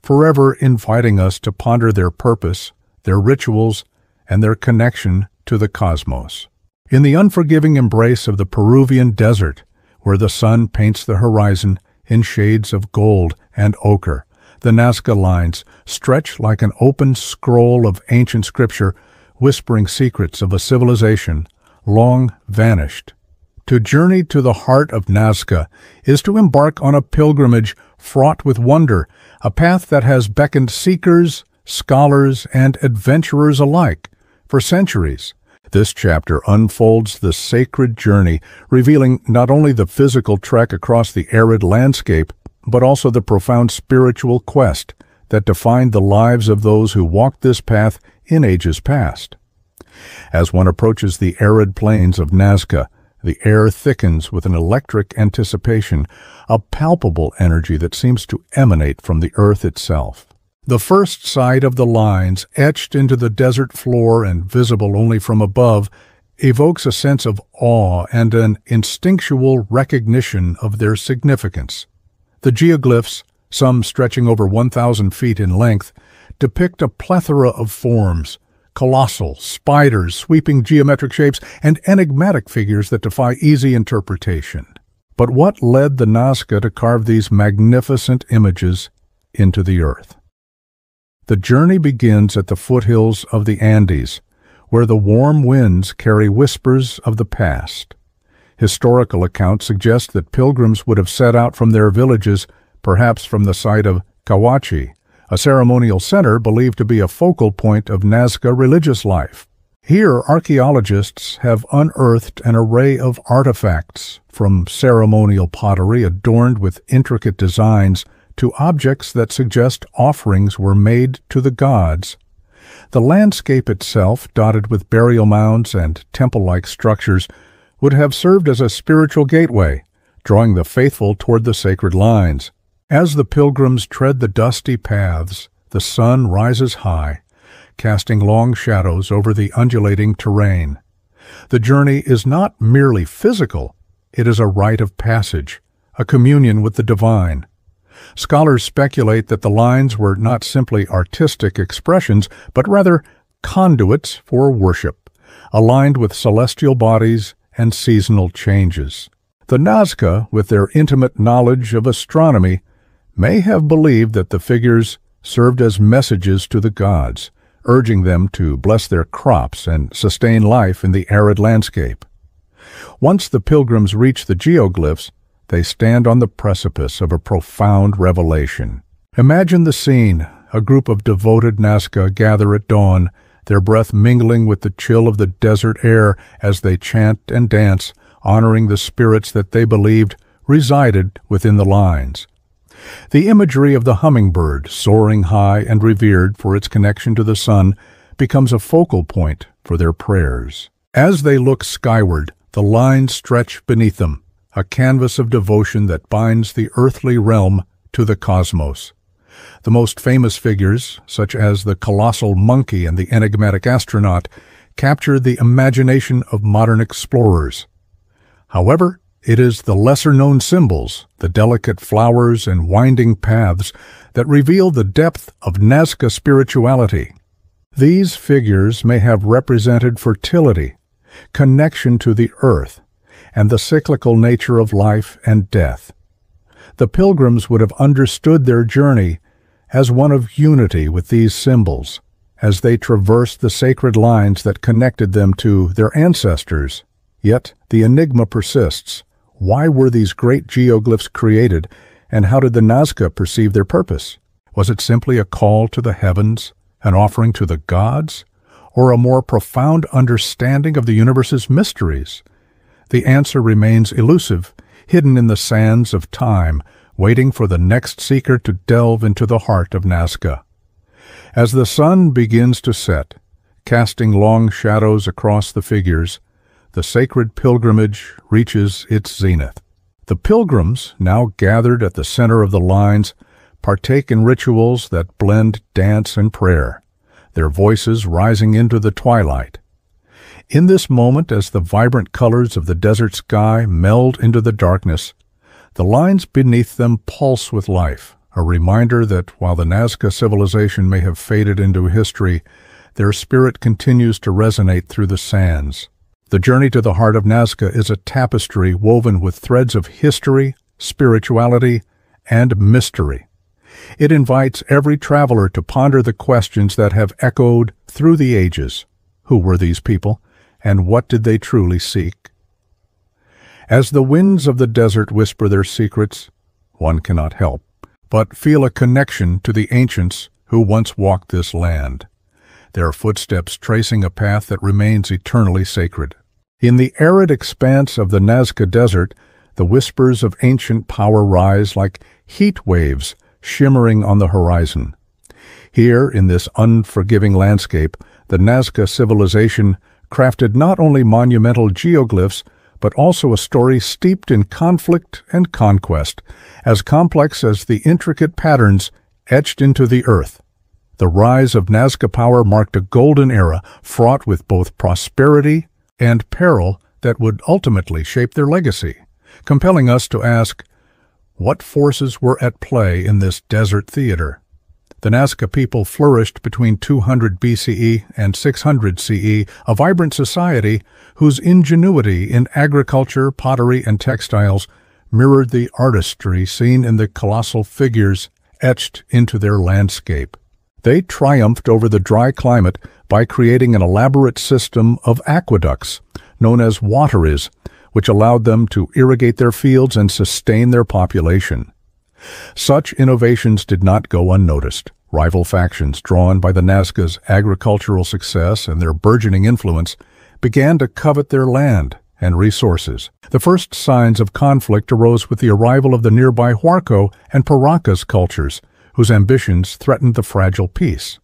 forever inviting us to ponder their purpose, their rituals, and their connection to the cosmos. In the unforgiving embrace of the Peruvian desert, where the sun paints the horizon in shades of gold and ochre, the Nazca lines stretch like an open scroll of ancient scripture, whispering secrets of a civilization long vanished. To journey to the heart of Nazca is to embark on a pilgrimage fraught with wonder, a path that has beckoned seekers, scholars, and adventurers alike for centuries. This chapter unfolds the sacred journey, revealing not only the physical trek across the arid landscape, but also the profound spiritual quest that defined the lives of those who walked this path in ages past. As one approaches the arid plains of Nazca, the air thickens with an electric anticipation, a palpable energy that seems to emanate from the earth itself. The first sight of the lines, etched into the desert floor and visible only from above, evokes a sense of awe and an instinctual recognition of their significance. The geoglyphs, some stretching over 1,000 feet in length, depict a plethora of forms, colossal, spiders, sweeping geometric shapes, and enigmatic figures that defy easy interpretation. But what led the Nazca to carve these magnificent images into the earth? The journey begins at the foothills of the Andes, where the warm winds carry whispers of the past. Historical accounts suggest that pilgrims would have set out from their villages, perhaps from the site of Cahuachi, a ceremonial center believed to be a focal point of Nazca religious life. Here, archaeologists have unearthed an array of artifacts, from ceremonial pottery adorned with intricate designs to objects that suggest offerings were made to the gods. The landscape itself, dotted with burial mounds and temple-like structures, would have served as a spiritual gateway, drawing the faithful toward the sacred lines. As the pilgrims tread the dusty paths, the sun rises high, casting long shadows over the undulating terrain. The journey is not merely physical, it is a rite of passage, a communion with the divine. Scholars speculate that the lines were not simply artistic expressions, but rather conduits for worship, aligned with celestial bodies and seasonal changes. The Nazca, with their intimate knowledge of astronomy, may have believed that the figures served as messages to the gods, urging them to bless their crops and sustain life in the arid landscape. Once the pilgrims reach the geoglyphs, they stand on the precipice of a profound revelation. Imagine the scene. A group of devoted Nazca gather at dawn, their breath mingling with the chill of the desert air as they chant and dance, honoring the spirits that they believed resided within the lines. The imagery of the hummingbird, soaring high and revered for its connection to the sun, becomes a focal point for their prayers. As they look skyward, the lines stretch beneath them, a canvas of devotion that binds the earthly realm to the cosmos. The most famous figures, such as the colossal monkey and the enigmatic astronaut, capture the imagination of modern explorers. However, it is the lesser-known symbols, the delicate flowers and winding paths, that reveal the depth of Nazca spirituality. These figures may have represented fertility, connection to the earth, and the cyclical nature of life and death. The pilgrims would have understood their journey as one of unity with these symbols, as they traversed the sacred lines that connected them to their ancestors. Yet the enigma persists. Why were these great geoglyphs created, and how did the Nazca perceive their purpose? Was it simply a call to the heavens, an offering to the gods, or a more profound understanding of the universe's mysteries? The answer remains elusive, hidden in the sands of time, waiting for the next seeker to delve into the heart of Nazca. As the sun begins to set, casting long shadows across the figures, the sacred pilgrimage reaches its zenith. The pilgrims, now gathered at the center of the lines, partake in rituals that blend dance and prayer, their voices rising into the twilight. In this moment, as the vibrant colors of the desert sky meld into the darkness, the lines beneath them pulse with life, a reminder that while the Nazca civilization may have faded into history, their spirit continues to resonate through the sands. The journey to the heart of Nazca is a tapestry woven with threads of history, spirituality, and mystery. It invites every traveler to ponder the questions that have echoed through the ages. Who were these people, and what did they truly seek? As the winds of the desert whisper their secrets, one cannot help but feel a connection to the ancients who once walked this land, their footsteps tracing a path that remains eternally sacred. In the arid expanse of the Nazca Desert, the whispers of ancient power rise like heat waves shimmering on the horizon. Here, in this unforgiving landscape, the Nazca civilization crafted not only monumental geoglyphs, but also a story steeped in conflict and conquest, as complex as the intricate patterns etched into the earth. The rise of Nazca power marked a golden era fraught with both prosperity and peril that would ultimately shape their legacy, compelling us to ask, what forces were at play in this desert theater? The Nazca people flourished between 200 BCE and 600 CE, a vibrant society whose ingenuity in agriculture, pottery, and textiles mirrored the artistry seen in the colossal figures etched into their landscape. They triumphed over the dry climate by creating an elaborate system of aqueducts, known as wateries, which allowed them to irrigate their fields and sustain their population. Such innovations did not go unnoticed. Rival factions, drawn by the Nazca's agricultural success and their burgeoning influence, began to covet their land and resources. The first signs of conflict arose with the arrival of the nearby Huarco and Paracas cultures, whose ambitions threatened the fragile peace.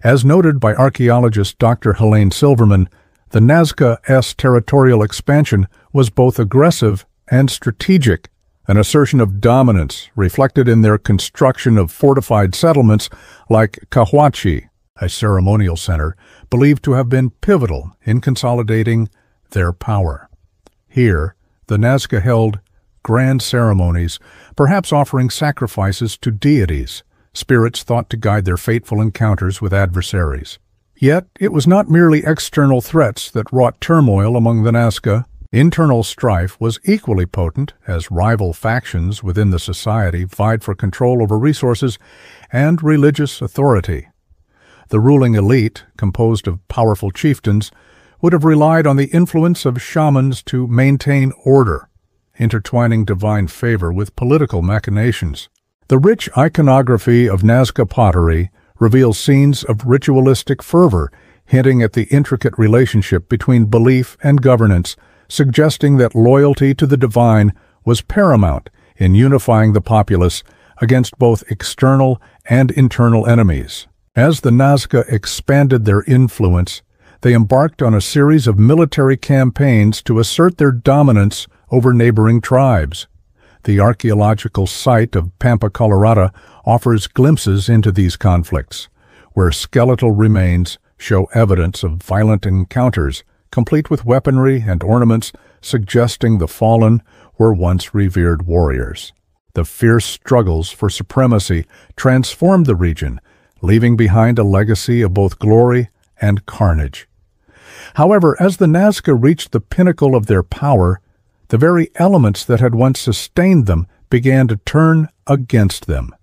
As noted by archaeologist Dr. Helene Silverman, the Nazca's territorial expansion was both aggressive and strategic, an assertion of dominance reflected in their construction of fortified settlements like Cahuachi, a ceremonial center believed to have been pivotal in consolidating their power. Here, the Nazca held grand ceremonies, perhaps offering sacrifices to deities, spirits thought to guide their fateful encounters with adversaries. Yet, it was not merely external threats that wrought turmoil among the Nazca. Internal strife was equally potent as rival factions within the society vied for control over resources and religious authority. The ruling elite, composed of powerful chieftains, would have relied on the influence of shamans to maintain order, intertwining divine favor with political machinations. The rich iconography of Nazca pottery reveals scenes of ritualistic fervor, hinting at the intricate relationship between belief and governance, suggesting that loyalty to the divine was paramount in unifying the populace against both external and internal enemies. As the Nazca expanded their influence, they embarked on a series of military campaigns to assert their dominance over neighboring tribes. The archaeological site of Pampa Colorada offers glimpses into these conflicts, where skeletal remains show evidence of violent encounters, complete with weaponry and ornaments suggesting the fallen were once revered warriors. The fierce struggles for supremacy transformed the region, leaving behind a legacy of both glory and carnage. However, as the Nazca reached the pinnacle of their power, the very elements that had once sustained them began to turn against them.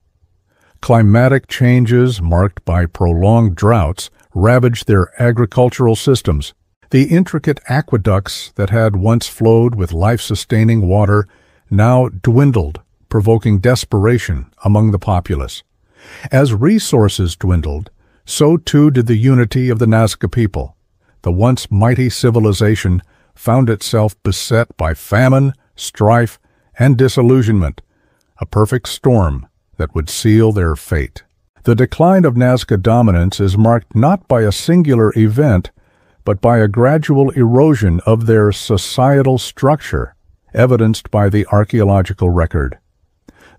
Climatic changes marked by prolonged droughts ravaged their agricultural systems. The intricate aqueducts that had once flowed with life-sustaining water now dwindled, provoking desperation among the populace. As resources dwindled, so too did the unity of the Nazca people. The once mighty civilization found itself beset by famine, strife, and disillusionment, a perfect storm that would seal their fate. The decline of Nazca dominance is marked not by a singular event, but by a gradual erosion of their societal structure, evidenced by the archaeological record.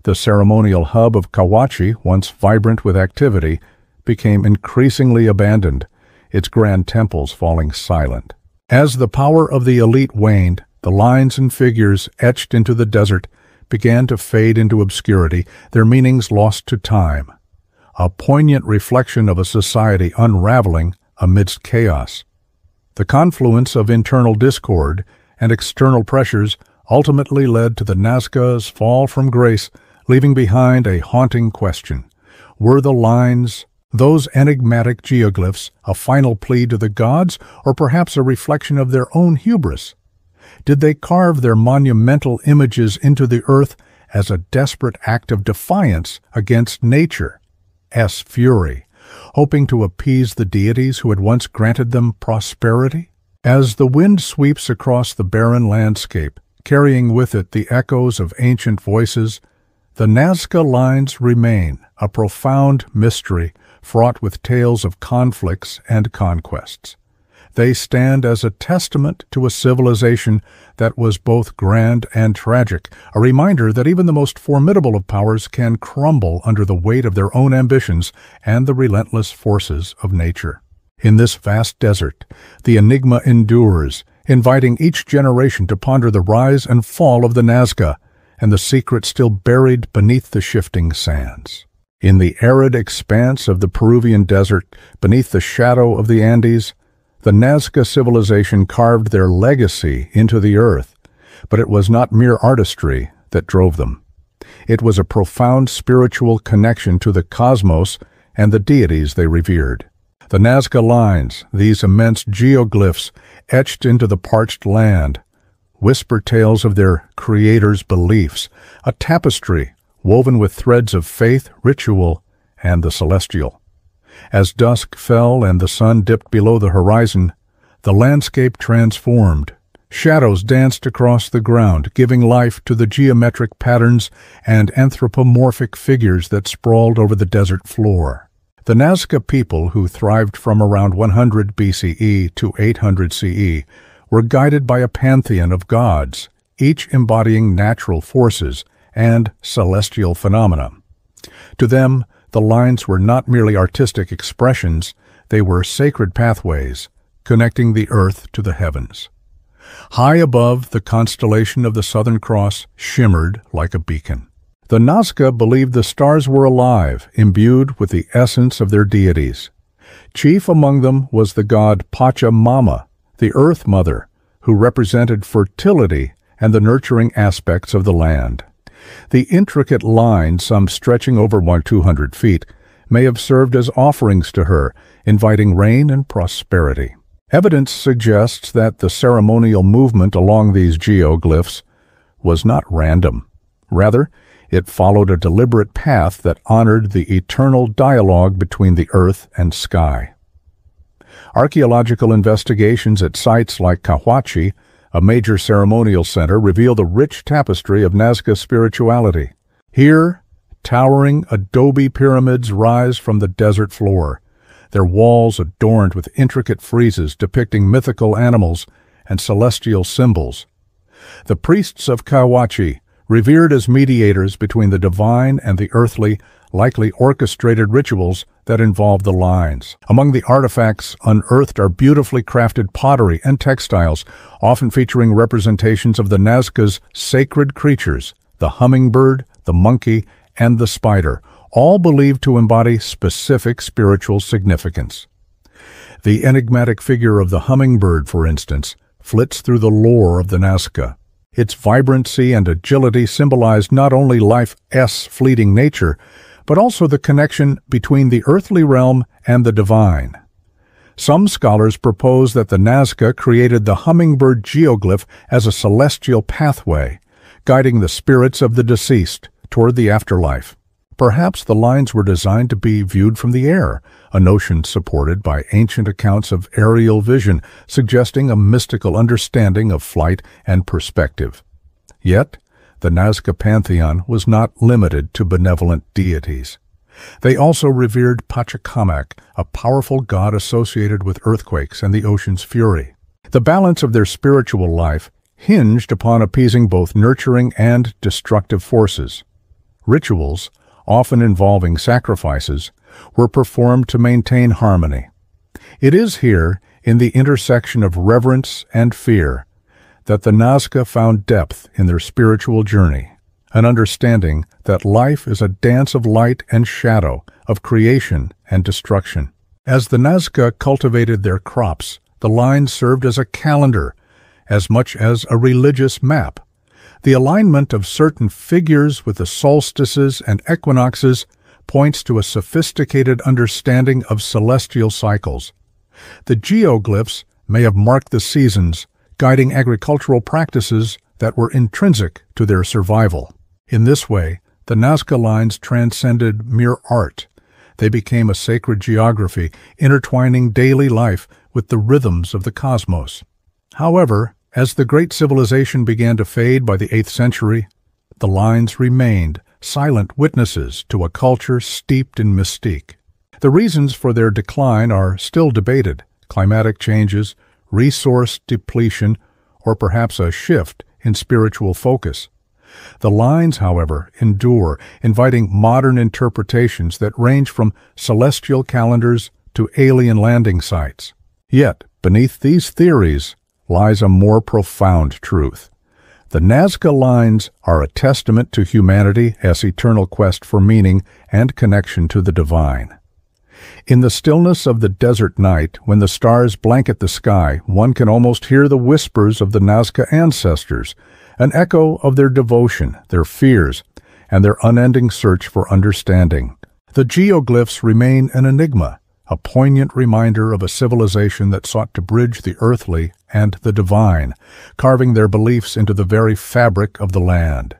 The ceremonial hub of Kawachi, once vibrant with activity, became increasingly abandoned, its grand temples falling silent. As the power of the elite waned, the lines and figures etched into the desert began to fade into obscurity, their meanings lost to time, a poignant reflection of a society unraveling amidst chaos. The confluence of internal discord and external pressures ultimately led to the Nazca's fall from grace, leaving behind a haunting question. Were the lines, those enigmatic geoglyphs, a final plea to the gods, or perhaps a reflection of their own hubris? Did they carve their monumental images into the earth as a desperate act of defiance against nature's fury, hoping to appease the deities who had once granted them prosperity? As the wind sweeps across the barren landscape, carrying with it the echoes of ancient voices, the Nazca lines remain a profound mystery fraught with tales of conflicts and conquests. They stand as a testament to a civilization that was both grand and tragic, a reminder that even the most formidable of powers can crumble under the weight of their own ambitions and the relentless forces of nature. In this vast desert, the enigma endures, inviting each generation to ponder the rise and fall of the Nazca and the secret still buried beneath the shifting sands. In the arid expanse of the Peruvian desert, beneath the shadow of the Andes, the Nazca civilization carved their legacy into the earth, but it was not mere artistry that drove them. It was a profound spiritual connection to the cosmos and the deities they revered. The Nazca lines, these immense geoglyphs etched into the parched land, whisper tales of their creators' beliefs, a tapestry woven with threads of faith, ritual, and the celestial. As dusk fell and the sun dipped below the horizon, the landscape transformed. Shadows danced across the ground, giving life to the geometric patterns and anthropomorphic figures that sprawled over the desert floor. The Nazca people, who thrived from around 100 BCE to 800 CE, were guided by a pantheon of gods, each embodying natural forces and celestial phenomena. To them, the lines were not merely artistic expressions, they were sacred pathways, connecting the earth to the heavens. High above, the constellation of the Southern Cross shimmered like a beacon. The Nazca believed the stars were alive, imbued with the essence of their deities. Chief among them was the god Pachamama, the Earth Mother, who represented fertility and the nurturing aspects of the land. The intricate lines, some stretching over 200 feet, may have served as offerings to her, inviting rain and prosperity. Evidence suggests that the ceremonial movement along these geoglyphs was not random. Rather, it followed a deliberate path that honored the eternal dialogue between the earth and sky. Archaeological investigations at sites like Cahuachi, a major ceremonial center, reveal the rich tapestry of Nazca spirituality. Here, towering adobe pyramids rise from the desert floor, their walls adorned with intricate friezes depicting mythical animals and celestial symbols. The priests of Cahuachi, revered as mediators between the divine and the earthly, likely orchestrated rituals that involve the lines. Among the artifacts unearthed are beautifully crafted pottery and textiles, often featuring representations of the Nazca's sacred creatures, the hummingbird, the monkey, and the spider, all believed to embody specific spiritual significance. The enigmatic figure of the hummingbird, for instance, flits through the lore of the Nazca. Its vibrancy and agility symbolize not only life's fleeting nature, but also the connection between the earthly realm and the divine. Some scholars propose that the Nazca created the hummingbird geoglyph as a celestial pathway, guiding the spirits of the deceased toward the afterlife. Perhaps the lines were designed to be viewed from the air, a notion supported by ancient accounts of aerial vision, suggesting a mystical understanding of flight and perspective. Yet, the Nazca pantheon was not limited to benevolent deities. They also revered Pachacamac, a powerful god associated with earthquakes and the ocean's fury. The balance of their spiritual life hinged upon appeasing both nurturing and destructive forces. Rituals, often involving sacrifices, were performed to maintain harmony. It is here, in the intersection of reverence and fear, that the Nazca found depth in their spiritual journey, an understanding that life is a dance of light and shadow, of creation and destruction. As the Nazca cultivated their crops, the lines served as a calendar, as much as a religious map. The alignment of certain figures with the solstices and equinoxes points to a sophisticated understanding of celestial cycles. The geoglyphs may have marked the seasons, guiding agricultural practices that were intrinsic to their survival. In this way, the Nazca lines transcended mere art. They became a sacred geography, intertwining daily life with the rhythms of the cosmos. However, as the great civilization began to fade by the 8th century, the lines remained silent witnesses to a culture steeped in mystique. The reasons for their decline are still debated: climatic changes, resource depletion, or perhaps a shift in spiritual focus. The lines, however, endure, inviting modern interpretations that range from celestial calendars to alien landing sites. Yet, beneath these theories lies a more profound truth. The Nazca lines are a testament to humanity's eternal quest for meaning and connection to the divine. In the stillness of the desert night, when the stars blanket the sky, one can almost hear the whispers of the Nazca ancestors, an echo of their devotion, their fears, and their unending search for understanding. The geoglyphs remain an enigma, a poignant reminder of a civilization that sought to bridge the earthly and the divine, carving their beliefs into the very fabric of the land.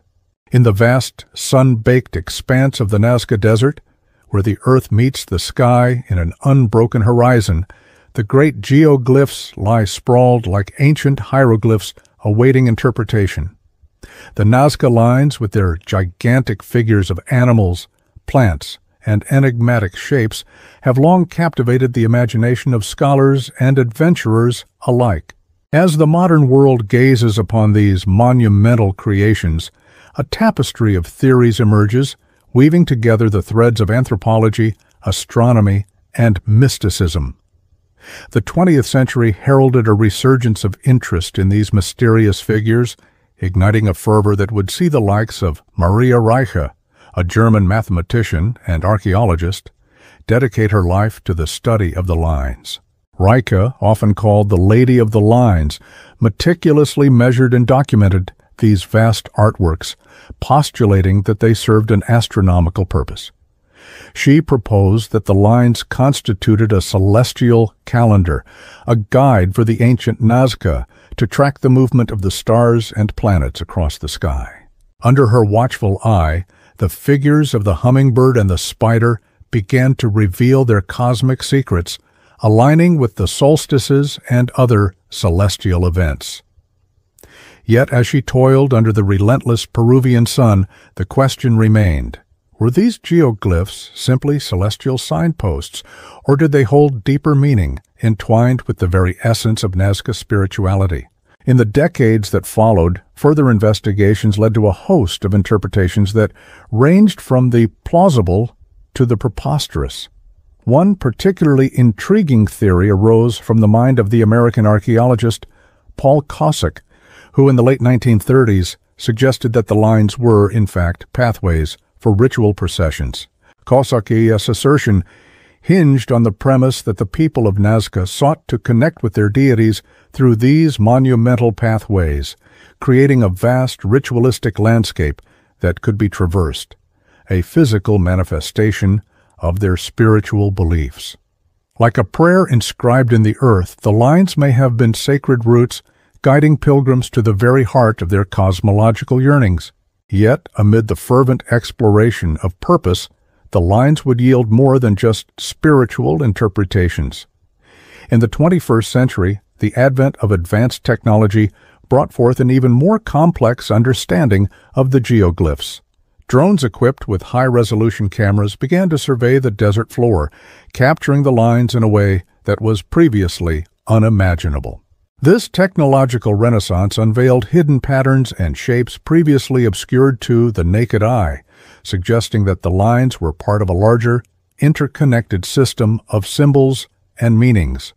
In the vast, sun-baked expanse of the Nazca Desert, where the earth meets the sky in an unbroken horizon, the great geoglyphs lie sprawled like ancient hieroglyphs awaiting interpretation. The Nazca lines, with their gigantic figures of animals, plants, and enigmatic shapes, have long captivated the imagination of scholars and adventurers alike. As the modern world gazes upon these monumental creations, a tapestry of theories emerges, weaving together the threads of anthropology, astronomy, and mysticism. The 20th century heralded a resurgence of interest in these mysterious figures, igniting a fervor that would see the likes of Maria Reiche, a German mathematician and archaeologist, dedicate her life to the study of the lines. Reiche, often called the Lady of the Lines, meticulously measured and documented these vast artworks, postulating that they served an astronomical purpose. She proposed that the lines constituted a celestial calendar, a guide for the ancient Nazca to track the movement of the stars and planets across the sky. Under her watchful eye, the figures of the hummingbird and the spider began to reveal their cosmic secrets, aligning with the solstices and other celestial events. Yet as she toiled under the relentless Peruvian sun, the question remained: were these geoglyphs simply celestial signposts, or did they hold deeper meaning, entwined with the very essence of Nazca spirituality? In the decades that followed, further investigations led to a host of interpretations that ranged from the plausible to the preposterous. One particularly intriguing theory arose from the mind of the American archaeologist Paul Kossak, who in the late 1930s suggested that the lines were, in fact, pathways for ritual processions. Kossak's assertion hinged on the premise that the people of Nazca sought to connect with their deities through these monumental pathways, creating a vast ritualistic landscape that could be traversed, a physical manifestation of their spiritual beliefs. Like a prayer inscribed in the earth, the lines may have been sacred routes guiding pilgrims to the very heart of their cosmological yearnings. Yet, amid the fervent exploration of purpose, the lines would yield more than just spiritual interpretations. In the 21st century, the advent of advanced technology brought forth an even more complex understanding of the geoglyphs. Drones equipped with high-resolution cameras began to survey the desert floor, capturing the lines in a way that was previously unimaginable. This technological renaissance unveiled hidden patterns and shapes previously obscured to the naked eye, suggesting that the lines were part of a larger, interconnected system of symbols and meanings.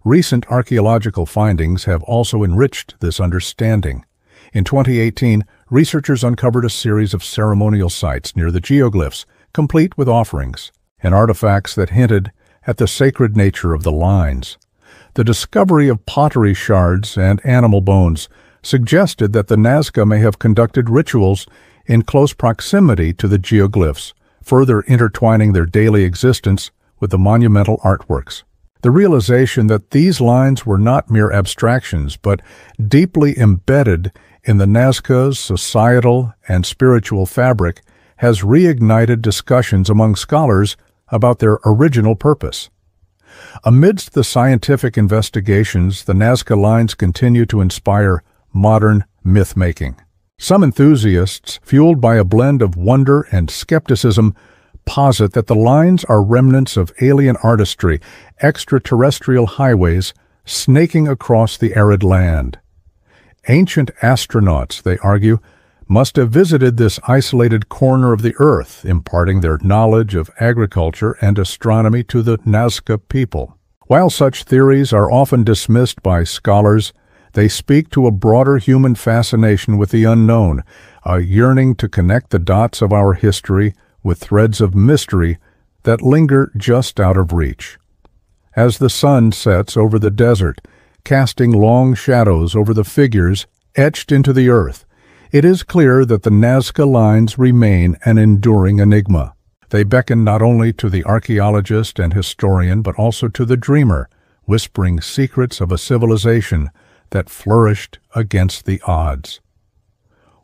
Recent archaeological findings have also enriched this understanding. In 2018, researchers uncovered a series of ceremonial sites near the geoglyphs, complete with offerings and artifacts that hinted at the sacred nature of the lines. The discovery of pottery shards and animal bones suggested that the Nazca may have conducted rituals in close proximity to the geoglyphs, further intertwining their daily existence with the monumental artworks. The realization that these lines were not mere abstractions, but deeply embedded in the Nazca's societal and spiritual fabric has reignited discussions among scholars about their original purpose. Amidst the scientific investigations, the Nazca lines continue to inspire modern myth-making. Some enthusiasts, fueled by a blend of wonder and skepticism, posit that the lines are remnants of alien artistry, extraterrestrial highways snaking across the arid land. Ancient astronauts, they argue, must have visited this isolated corner of the earth, imparting their knowledge of agriculture and astronomy to the Nazca people. While such theories are often dismissed by scholars, they speak to a broader human fascination with the unknown, a yearning to connect the dots of our history with threads of mystery that linger just out of reach. As the sun sets over the desert, casting long shadows over the figures etched into the earth, it is clear that the Nazca lines remain an enduring enigma. They beckon not only to the archaeologist and historian, but also to the dreamer, whispering secrets of a civilization that flourished against the odds.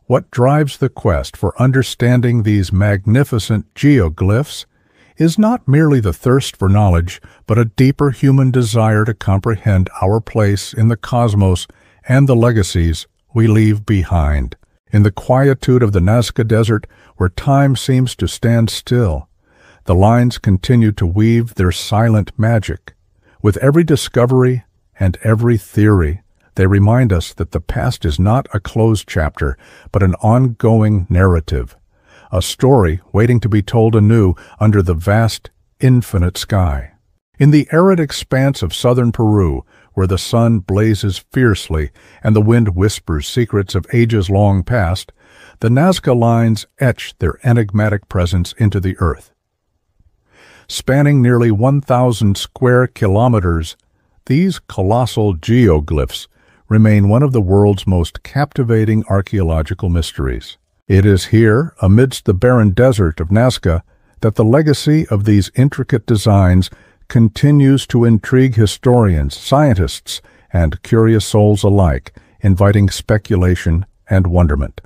What drives the quest for understanding these magnificent geoglyphs is not merely the thirst for knowledge, but a deeper human desire to comprehend our place in the cosmos and the legacies we leave behind. In the quietude of the Nazca Desert, where time seems to stand still, the lines continue to weave their silent magic. With every discovery and every theory, they remind us that the past is not a closed chapter, but an ongoing narrative, a story waiting to be told anew under the vast, infinite sky. In the arid expanse of southern Peru, where the sun blazes fiercely and the wind whispers secrets of ages long past, the Nazca lines etch their enigmatic presence into the earth. Spanning nearly 1,000 square kilometers, these colossal geoglyphs remain one of the world's most captivating archaeological mysteries. It is here, amidst the barren desert of Nazca, that the legacy of these intricate designs continues to intrigue historians, scientists, and curious souls alike, inviting speculation and wonderment.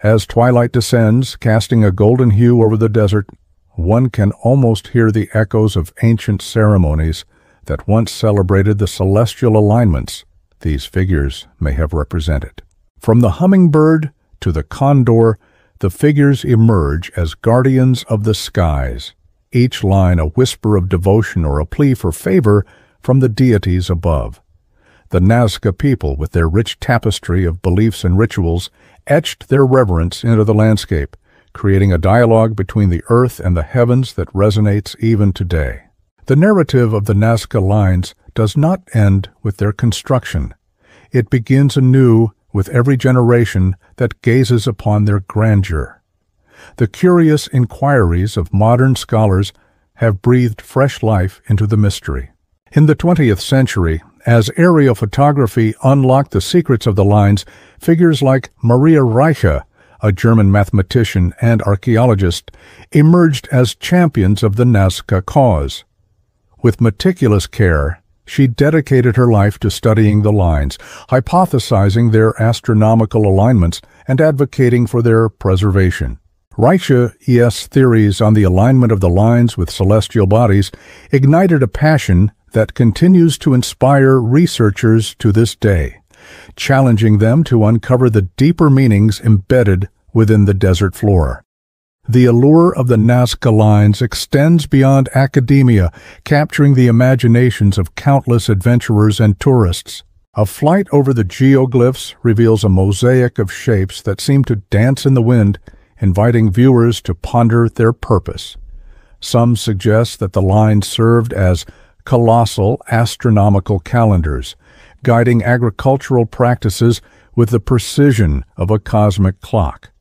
As twilight descends, casting a golden hue over the desert, one can almost hear the echoes of ancient ceremonies that once celebrated the celestial alignments these figures may have represented. From the hummingbird to the condor, the figures emerge as guardians of the skies, each line a whisper of devotion or a plea for favor from the deities above. The Nazca people, with their rich tapestry of beliefs and rituals, etched their reverence into the landscape, creating a dialogue between the earth and the heavens that resonates even today. The narrative of the Nazca lines does not end with their construction. It begins anew with every generation that gazes upon their grandeur. The curious inquiries of modern scholars have breathed fresh life into the mystery. In the 20th century, as aerial photography unlocked the secrets of the lines, figures like Maria Reiche, a German mathematician and archaeologist, emerged as champions of the Nazca cause. With meticulous care, she dedicated her life to studying the lines, hypothesizing their astronomical alignments and advocating for their preservation. Reiche's theories on the alignment of the lines with celestial bodies ignited a passion that continues to inspire researchers to this day, challenging them to uncover the deeper meanings embedded within the desert floor. The allure of the Nazca lines extends beyond academia, capturing the imaginations of countless adventurers and tourists. A flight over the geoglyphs reveals a mosaic of shapes that seem to dance in the wind, inviting viewers to ponder their purpose. Some suggest that the lines served as colossal astronomical calendars, guiding agricultural practices with the precision of a cosmic clock.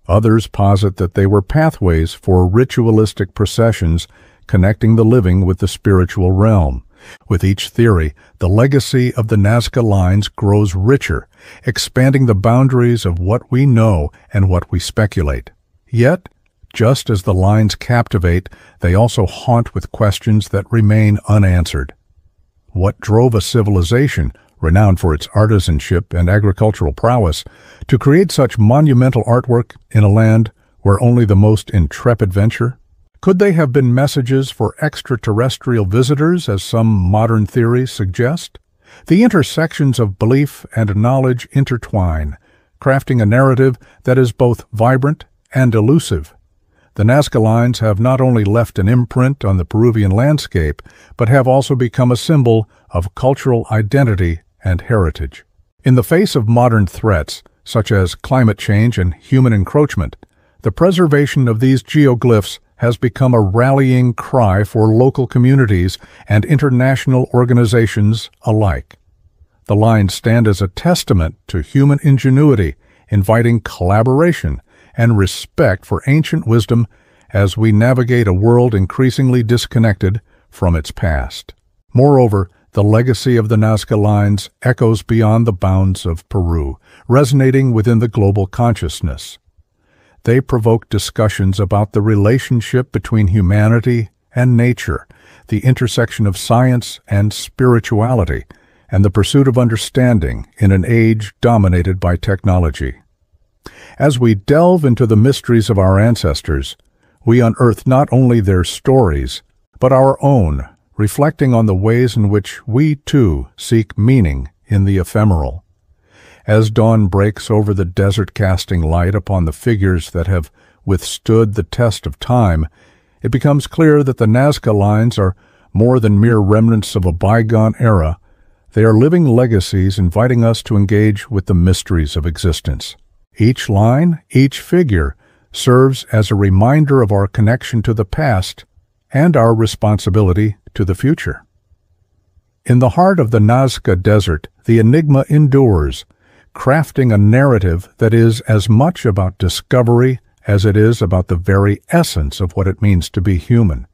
Others posit that they were pathways for ritualistic processions connecting the living with the spiritual realm. With each theory, the legacy of the Nazca lines grows richer, expanding the boundaries of what we know and what we speculate. Yet, just as the lines captivate, they also haunt with questions that remain unanswered. What drove a civilization, renowned for its artisanship and agricultural prowess, to create such monumental artwork in a land where only the most intrepid venture? Could they have been messages for extraterrestrial visitors, as some modern theories suggest? The intersections of belief and knowledge intertwine, crafting a narrative that is both vibrant and elusive. The Nazca lines have not only left an imprint on the Peruvian landscape, but have also become a symbol of cultural identity and heritage. In the face of modern threats, such as climate change and human encroachment, the preservation of these geoglyphs has become a rallying cry for local communities and international organizations alike. The lines stand as a testament to human ingenuity, inviting collaboration and respect for ancient wisdom as we navigate a world increasingly disconnected from its past. Moreover, the legacy of the Nazca lines echoes beyond the bounds of Peru, resonating within the global consciousness. They provoke discussions about the relationship between humanity and nature, the intersection of science and spirituality, and the pursuit of understanding in an age dominated by technology. As we delve into the mysteries of our ancestors, we unearth not only their stories, but our own, reflecting on the ways in which we, too, seek meaning in the ephemeral. As dawn breaks over the desert, casting light upon the figures that have withstood the test of time, it becomes clear that the Nazca lines are more than mere remnants of a bygone era. They are living legacies inviting us to engage with the mysteries of existence. Each line, each figure, serves as a reminder of our connection to the past and our responsibility to the future. In the heart of the Nazca Desert, the enigma endures, crafting a narrative that is as much about discovery as it is about the very essence of what it means to be human.